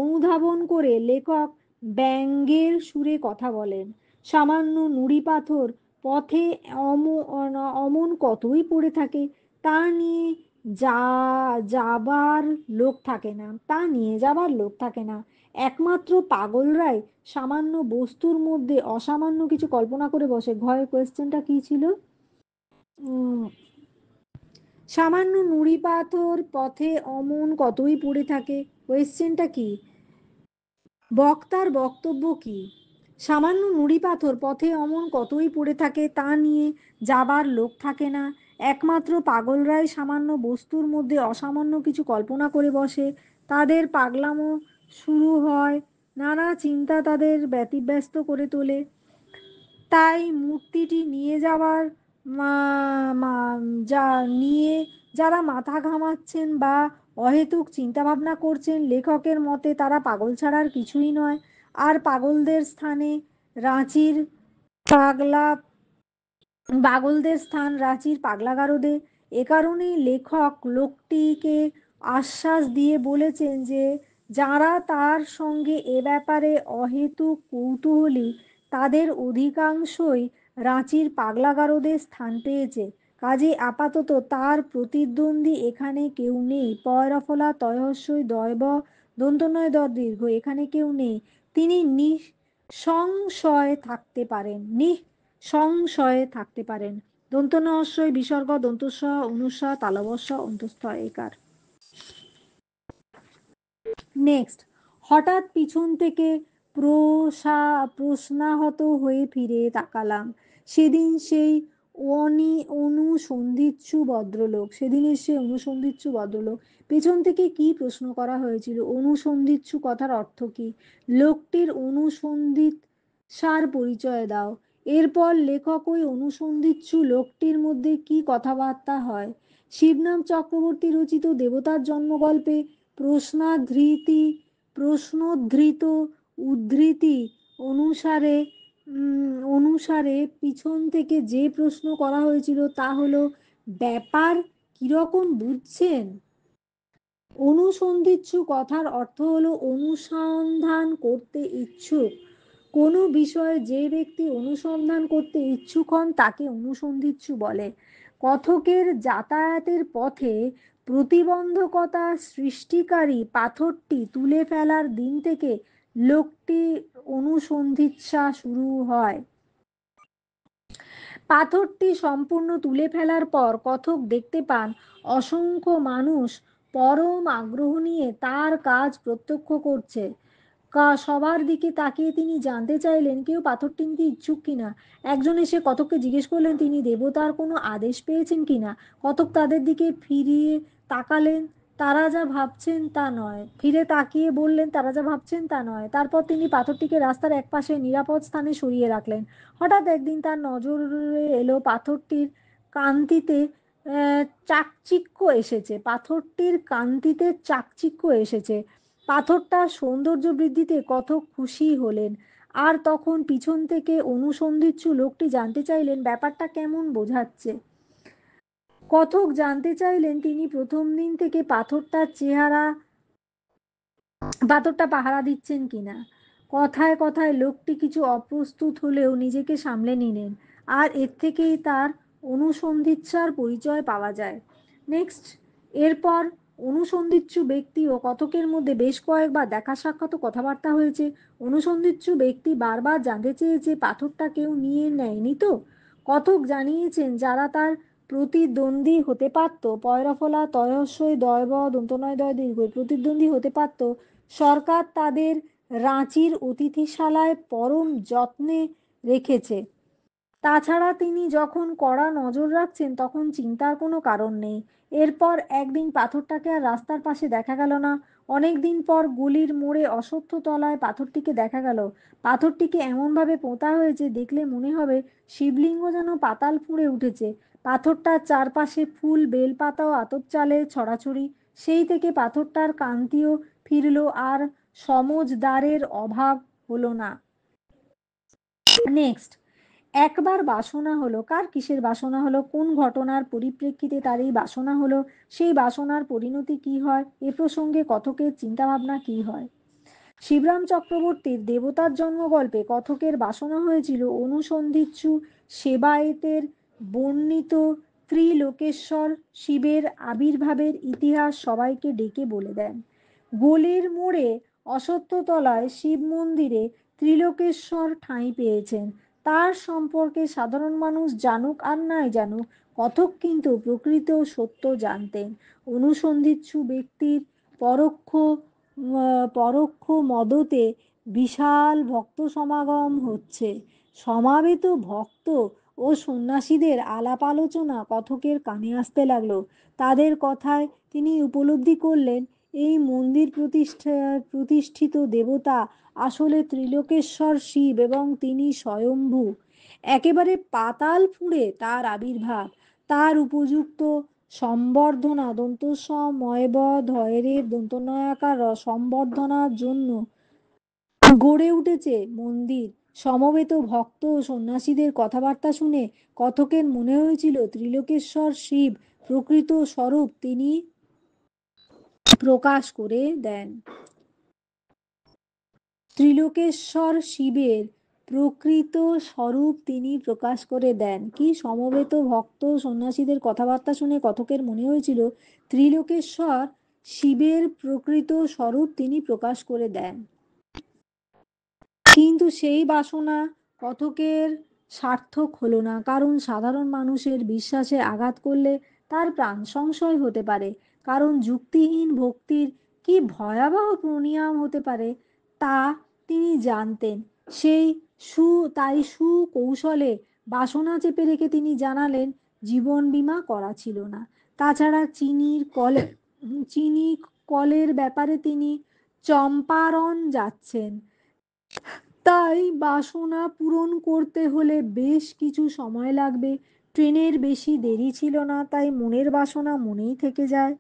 অনুধাবন করে লেখক ব্যঙ্গের সুরে কথা বলেন। সামান্য নুড়ি পাথর পথে অমন কতই পড়ে থাকে, তা নিয়ে যাবার লোক থাকে না, তা নিয়ে যাবার লোক থাকে না। একমাত্র পাগলরাই সামান্য বস্তুর মধ্যে অসামান্য কিছু কল্পনা করে বসে। ঘরের কোয়েশ্চেনটা কি ছিল? সামান্য নুড়ি পাথর পথে অমন কতই পড়ে থাকে। কোয়েশ্চেনটা কি? বক্তার বক্তব্য কি? সামান্য নুড়ি পাথর পথে অমন কতই পড়ে থাকে, তা নিয়ে যাবার লোক থাকে না। একমাত্র পাগলরাই সামান্য বস্তুর মধ্যে অসামান্য কিছু কল্পনা করে বসে। তাদের পাগলামো শুরু হয়, নানা চিন্তা তাদের ব্যতিব্যস্ত করে তোলে। তাই মূর্তিটি নিয়ে যাওয়ার যা নিয়ে যারা মাথা ঘামাচ্ছেন বা অহেতুক চিন্তাভাবনা করছেন, লেখকের মতে তারা পাগল ছাড়ার কিছুই নয়। আর পাগলদের স্থানে রাঁচির পাগলা পাগলদের স্থান রাঁচির পাগলাগারদে। এ কারণেই লেখক লোকটিকে আশ্বাস দিয়ে বলেছেন যে যারা তার সঙ্গে এ ব্যাপারে অহেতুক কৌতূহলী তাদের অধিকাংশই রাঁচির পাগলাগারদে স্থান পেয়েছে। কাজে আপাতত তার প্রতিদ্বন্দ্বী এখানে কেউ নেই। পয়রফলা তয়স্যই দয়ব দন্তনয় দর দীর্ঘ, এখানে কেউ নেই। তিনি নিঃসংশয়ে থাকতে পারেন, সংশয়ে থাকতে পারেন। দন্ত নহস্যই বিসর্গ দন্তস্ব অনুস্ব তালবস্য অন্তস্থ একার। নেক্সট, হঠাৎ পিছন থেকে প্রশ্নাহত হয়ে ফিরে তাকালাম। সেদিন সেই অনুসন্ধিৎসু ভদ্রলোক, সেদিনের সে অনুসন্ধিৎসু ভদ্রলোক। পেছন থেকে কি প্রশ্ন করা হয়েছিল? অনুসন্ধিৎসু কথার অর্থ কি? লোকটির অনুসন্ধিৎসার পরিচয় দাও। এরপর লেখক ওই অনুসন্ধিৎসু লোকটির মধ্যে কি কথাবার্তা হয়। শিবনাথ চক্রবর্তী রচিত দেবতার জন্মগল্পে প্রশ্নোদ্ধৃত উদ্ধৃতি অনুসারে পিছন থেকে যে প্রশ্ন করা হয়েছিল তা হলো, ব্যাপার কিরকম বুঝছেন? অনুসন্ধিৎসু কথার অর্থ হলো অনুসন্ধান করতে ইচ্ছুক। কোনো বিষয়ে যে ব্যক্তি অনুসন্ধান করতে ইচ্ছুক হন তাকে অনুসন্ধিৎসু বলে। কথকের যাতায়াতের পথে প্রতিবন্ধকতা সৃষ্টিকারী পাথরটি তুলে ফেলার দিন থেকে লোকটি অনুসন্ধিৎসা শুরু হয়। পাথরটি সম্পূর্ণ তুলে ফেলার পর কথক দেখতে পান অসংখ্য মানুষ পরম আগ্রহ নিয়ে তার কাজ প্রত্যক্ষ করছে। সবার দিকে তাকিয়ে তিনি জানতে চাইলেন কেউ পাথরটি নিতে ইচ্ছুক কিনা। একজন এসে কথককে জিজ্ঞেস করলেন তিনি দেবতার কোনো আদেশ পেয়েছেন কিনা। কথক তাদের দিকে ফিরিয়ে তাকালেন, তারা যা ভাবছেন তা নয়। ফিরে তাকিয়ে বললেন তারা যা ভাবছেন তা নয়। তারপর তিনি পাথরটিকে রাস্তার একপাশে নিরাপদ স্থানে সরিয়ে রাখলেন। হঠাৎ একদিন তার নজরে এলো পাথরটির কান্তিতে চাকচিক্য এসেছে। পাথরটির কান্তিতে চাকচিক্য এসেছে। পাথরটার সৌন্দর্য বৃদ্ধিতে কথক খুশি হলেন। আর তখন পিছন থেকে অনুসন্ধিৎসু লোকটি জানতে চাইলেন ব্যাপারটা কেমন বোঝাচ্ছে। কথক জানতে চাইলেন তিনি প্রথম দিন থেকে পাথরটা পাহারা দিচ্ছেন কিনা। কথায় কথায় লোকটি কিছু অপ্রস্তুত হলেও নিজেকে সামলে নিলেন। আর এর থেকেই তার অনুসন্ধিৎসার পরিচয় পাওয়া যায়। নেক্সট, এরপর অনুসন্ধিৎসু ব্যক্তি ও কথকের মধ্যে বেশ কয়েকবার দেখা সাক্ষাৎ কথাবার্তা হয়েছে। অনুসন্ধিৎসু ব্যক্তি বারবার জানতে চেয়েছে পাথরটা কেউ নিয়ে নেয়নি তো। কথক জানিয়েছেন যারা তার প্রতিদ্বন্দ্বী হতে পারত, পয়রফলা তয়স্যই দয়ব দন্তনয় দয় দীর্ঘ, প্রতিদ্বন্দ্বী হতে পারত, সরকার তাদের রাঁচির অতিথিশালায় পরম যত্নে রেখেছে। তাছাড়া তিনি যখন কড়া নজর রাখছেন তখন চিন্তার কোনো কারণ নেই। এরপর একদিন পাথরটাকে আর রাস্তার পাশে দেখা গেল না। অনেক দিন পর গলির মোড়ে অশ্বত্থ তলায় পাথরটিকে দেখা গেল। পাথরটিকে এমনভাবে পোঁতা হয়েছে দেখলে মনে হবে শিবলিঙ্গ যেন পাতাল ফুঁড়ে উঠেছে। পাথরটার চারপাশে ফুল, বেলপাতা ও আতপ চালের ছড়াছড়ি। সেই থেকে পাথরটার কান্তিও ফিরল, আর সমজদারের অভাব হলো না। নেক্সট, একবার বাসনা হলো। কার কিসের বাসনা হলো? কোন ঘটনার পরিপ্রেক্ষিতে তার এই বাসনা হলো? সেই বাসনার পরিণতি কি হয়? এ প্রসঙ্গে কথকের চিন্তাভাবনা কি হয়? শিবরাম চক্রবর্তীর দেবতার জন্ম গল্পে কথকের বাসনা হয়েছিল অনুসন্ধিৎসু সেবায়েতের বর্ণিত ত্রিলোকেশ্বর শিবের আবির্ভাবের ইতিহাস সবাইকে ডেকে বলে দেন। গলির মোড়ে অশ্বত্থতলায় শিব মন্দিরে ত্রিলোকেশ্বর ঠাঁই পেয়েছেন। তার সম্পর্কে সাধারণ মানুষ জানুক আর নাই জানুক, কথক কিন্তু প্রকৃত সত্য জানতেন। অনুসন্ধিৎসু ব্যক্তির পরোক্ষ পরোক্ষ মদতে বিশাল ভক্ত সমাগম হচ্ছে। সমাবেত ভক্ত ও সন্ন্যাসীদের আলাপ আলোচনা কথকের কানে আসতে লাগলো। তাদের কথায় তিনি উপলব্ধি করলেন এই মন্দির প্রতিষ্ঠিত দেবতা আসলে ত্রিলোকেশ্বর শিব, এবং তিনি স্বয়ম্ভু। একেবারে পাতাল ফুঁড়ে তার আবির্ভাব। তার উপযুক্ত সম্বর্ধনা দন্ত স ময়ব ধয়ের দন্তনয়াকার সম্বর্ধনার জন্য গড়ে উঠেছে মন্দির। সমবেত ভক্ত ও সন্ন্যাসীদের কথাবার্তা শুনে কথকের মনে হয়েছিল ত্রিলোকেশ্বর শিব প্রকৃত স্বরূপ তিনি প্রকাশ করে দেন। ত্রিলোকেশ্বর শিবের প্রকৃত স্বরূপ তিনি প্রকাশ করে দেন। কি? সমবেত ভক্ত সন্ন্যাসীদের কথাবার্তা শুনে কথকের মনে হয়েছিল ত্রিলোকেশ্বর শিবের প্রকৃত স্বরূপ তিনি প্রকাশ করে দেন। কিন্তু সেই বাসনা কথকের সার্থক হলো না, কারণ সাধারণ মানুষের বিশ্বাসে আঘাত করলে তার প্রাণ সংশয় হতে পারে। কারণ যুক্তিহীন ভক্তির কি ভয়াবহ পরিণাম হতে পারে তা তিনি জানতেন। তাই সুকৌশলে বাসনা চেপে রেখে তিনি জানালেন জীবন বীমা করা ছিল না। তাছাড়া চিনি কলের ব্যাপারে তিনি চম্পারণ যাচ্ছেন, তাই বাসনা পূরণ করতে হলে বেশ কিছু সময় লাগবে। ট্রেনের বেশি দেরি ছিল না, তাই মনের বাসনা মনেই থেকে যায়।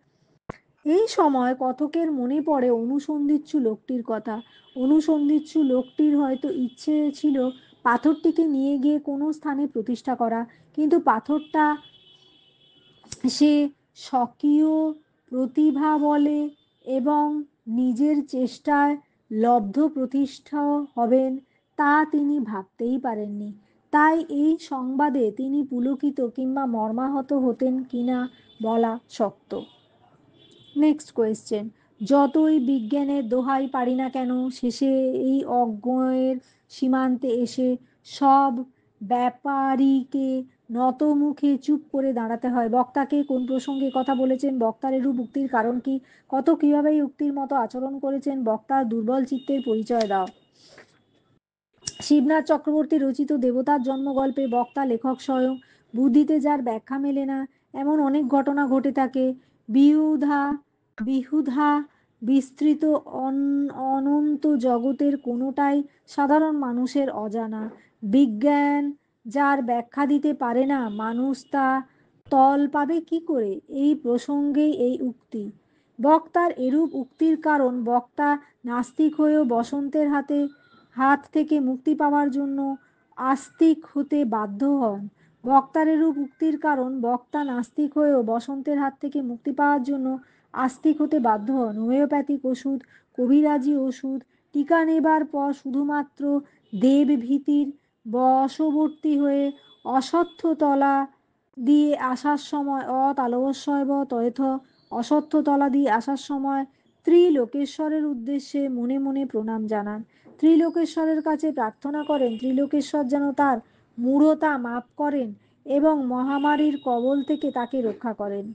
এই সময় কথকের মনে পড়ে অনুসন্ধিৎসু লোকটির কথা। অনুসন্ধিৎসু লোকটির হয়তো ইচ্ছে ছিল পাথরটিকে নিয়ে গিয়ে কোনো স্থানে প্রতিষ্ঠা করা, কিন্তু পাথরটা সে স্বকীয় প্রতিভা বলে এবং নিজের চেষ্টায় লব্ধ প্রতিষ্ঠা হবেন তা তিনি ভাবতেই পারেননি। তাই এই সংবাদে তিনি পুলকিত কিংবা মর্মাহত হতেন কিনা বলা শক্ত। নেক্সট কোয়েশ্চেন, যতই বিজ্ঞানের দোহাই পারি না কেন শেষে এই অজ্ঞের সীমান্তে এসে সব ব্যাপারীকে নত মুখে চুপ করে দাঁড়াতে হয়। বক্তাকে কোন প্রসঙ্গে কথা বলেছেন? বক্তার এরূপ উক্তির কারণ কি? কত কিভাবে এই উক্তির মতো আচরণ করেছেন? বক্তার দুর্বল চিত্তের পরিচয় দাও। শিবনাথ চক্রবর্তী রচিত দেবতার জন্ম গল্পে বক্তা লেখক স্বয়ং। বুদ্ধিতে যার ব্যাখ্যা মেলে না এমন অনেক ঘটনা ঘটে থাকে। বিহুধা বিহুধা বিস্তৃত অনন্ত জগতের কোনোটাই সাধারণ মানুষের অজানা। বিজ্ঞান যার ব্যাখ্যা দিতে পারে না, মানুষ তা তল পাবে কি করে? এই প্রসঙ্গেই এই উক্তি। বক্তার এরূপ উক্তির কারণ, বক্তা নাস্তিক হয়েও বসন্তের হাত থেকে মুক্তি পাওয়ার জন্য আস্তিক হতে বাধ্য হন। বক্তার এরূপ উক্তির কারণ, বক্তা নাস্তিক হয়েও বসন্তের হাত থেকে মুক্তি পাওয়ার জন্য আস্তিক হতে বাধ্য হন। হোমিওপ্যাথিক ওষুধ, কবিরাজি ওষুধ, টিকা নেবার পর শুধুমাত্র দেবভীতির বশবর্তী হয়ে অশ্বত্থতলা দিয়ে আসার সময় অতালবস্যব তয়েথ অশ্বত্থতলা দিয়ে আসার সময় ত্রিলোকেশ্বরের উদ্দেশ্যে মনে মনে প্রণাম জানান। ত্রিলোকেশ্বরের কাছে প্রার্থনা করেন ত্রিলোকেশ্বর যেন তার মূঢ়তা মাপ করেন এবং মহামারীর কবল থেকে তাকে রক্ষা করেন।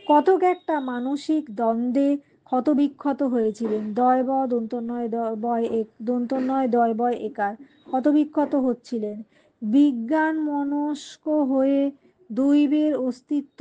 কতক একটা মানসিক দ্বন্দ্বে ক্ষতবিক্ষত হয়েছিলেন। দয় ব দন্তন্বয় দয় বয় এক দন্তন্বয় দয় বয় একার ক্ষতবিক্ষত হচ্ছিলেন। বিজ্ঞান মনস্ক হয়ে দৈবের অস্তিত্ব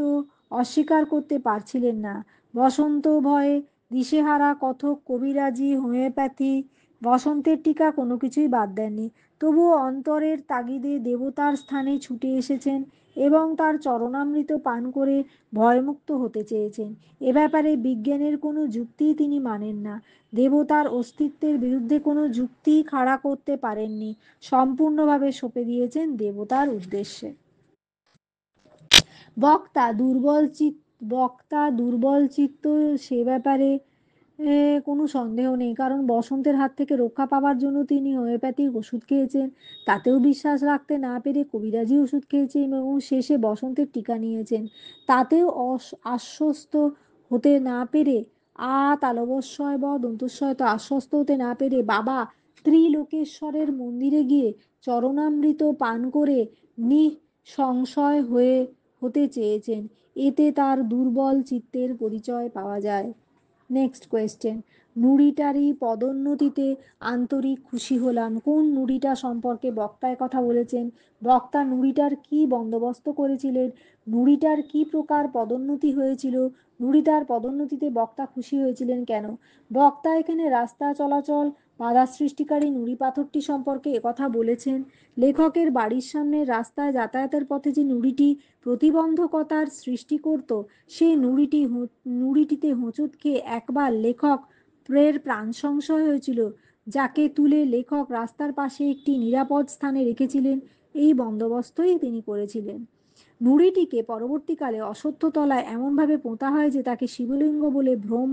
অস্বীকার করতে পারছিলেন না। বসন্ত ভয়ে দিশেহারা কথক, কবিরাজি, হোমিওপ্যাথি, বসন্তের টিকা কোনো কিছুই বাদ দেননি। তবুও অন্তরের তাগিদে দেবতার স্থানে ছুটে এসেছেন এবং তার চরণামৃত পান করে ভয়মুক্ত হতে চেয়েছেন। এ ব্যাপারে বিজ্ঞানের কোনো যুক্তিই তিনি মানেন না। দেবতার অস্তিত্বের বিরুদ্ধে কোনো যুক্তিই খাড়া করতে পারেননি। সম্পূর্ণভাবে সঁপে দিয়েছেন দেবতার উদ্দেশ্যে। বক্তা দুর্বল চিত্ত সে ব্যাপারে কোনো সন্দেহ নেই, কারণ বসন্তের হাত থেকে রক্ষা পাওয়ার জন্য তিনি হোমিওপ্যাথিক ওষুধ খেয়েছেন, তাতেও বিশ্বাস রাখতে না পেরে কবিরাজি ওষুধ খেয়েছেন এবং শেষে বসন্তের টিকা নিয়েছেন, তাতেও আশ্বস্ত হতে না পেরে তালবস্যয় ব দন্তস্বয় তো আশ্বস্ত হতে না পেরে বাবা ত্রিলোকেশ্বরের মন্দিরে গিয়ে চরণামৃত পান করে নিঃসংশয় হতে চেয়েছেন। এতে তার দুর্বল চিত্তের পরিচয় পাওয়া যায়। নেক্সট কোয়েশ্চেন, নুড়িটারি পদোন্নতিতে আন্তরিক খুশি হলাম। কোন নুড়িটা সম্পর্কে বক্তায় কথা বলেছেন? বক্তা নুড়িটার কি বন্দোবস্ত করেছিলেন? নুড়িটার কি প্রকার পদোন্নতি হয়েছিল? নুড়িটার পদোন্নতিতে বক্তা খুশি হয়েছিলেন কেন? বক্তা এখানে রাস্তা চলাচল বাধা সৃষ্টিকারী নুড়ি পাথরটি সম্পর্কে একথা বলেছেন। লেখকের বাড়ির সামনে রাস্তায় যাতায়াতের পথে যে নুড়িটি প্রতিবন্ধকতার সৃষ্টি করত, সেই নুড়িটিতে হোঁচট খেয়ে একবার লেখক প্রাণ সংশয় হয়েছিল, যাকে তুলে লেখক রাস্তার পাশে একটি নিরাপদ স্থানে রেখেছিলেন। এই বন্দোবস্তই তিনি করেছিলেন। নুড়িটিকে পরবর্তীকালে অশ্বত্থ তলায় এমনভাবে পোঁতা হয় যে তাকে শিবলিঙ্গ বলে ভ্রম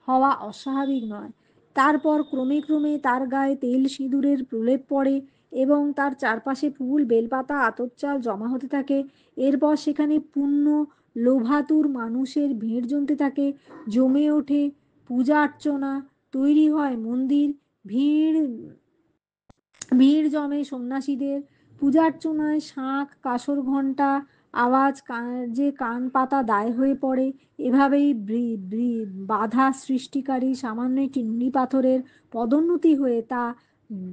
হওয়া অস্বাভাবিক নয়। তারপর ক্রমে ক্রমে তার গায়ে তেল সিঁদুরের প্রলেপ পড়ে এবং তার চারপাশে ফুল, বেলপাতা, আতপ চাল জমা হতে থাকে। এরপর সেখানে পুণ্য লোভাতুর মানুষের ভিড় জমতে থাকে, জমে ওঠে পূজা অর্চনা, তৈরি হয় মন্দির, ভিড় ভিড় জমে সন্ন্যাসীদের, পূজার্চনায় শাঁখ কাসর ঘণ্টা আওয়াজ যে কান পাতা দায় হয়ে পড়ে। এভাবেই বাধা সৃষ্টিকারী সামান্য একটি নুড়ি পাথরের পদোন্নতি হয়ে তা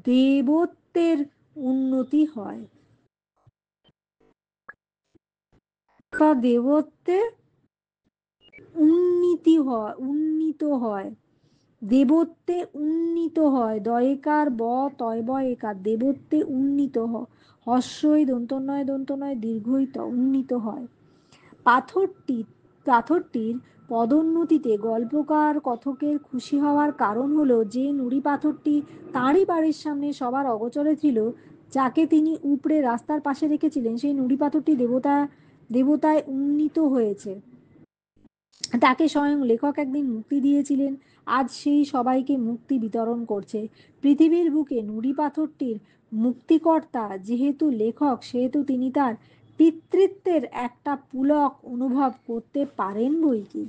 দেবত্বের উন্নতি হয়, তা দেবত্বে উন্নীত হয়, দেবত্বে উন্নীত হয়। দয়কার ব তয় ব একার, দেবত্বে উন্নীত হস্যই দন্তনয় দন্তনয় দীর্ঘই ত, উন্নীত হয়। পাথরটি পাথরটির পদোন্নতিতে গল্পকার কথকের খুশি হওয়ার কারণ হলো যে নুড়ি পাথরটি তাঁরই বাড়ির সামনে সবার অগোচরে ছিল, যাকে তিনি উপড়ে রাস্তার পাশে রেখেছিলেন, সেই নুড়ি পাথরটি দেবতায় উন্নীত হয়েছে। তাকে স্বয়ং লেখক একদিন মুক্তি দিয়েছিলেন, আজ সেই সবাইকে মুক্তি বিতরণ করছে। পৃথিবীর বুকে নুড়ি পাথরটির মুক্তিকর্তা যেহেতু লেখক, সেহেতু তিনি তার পিতৃত্বের একটা পুলক অনুভব করতে পারেন বই কি।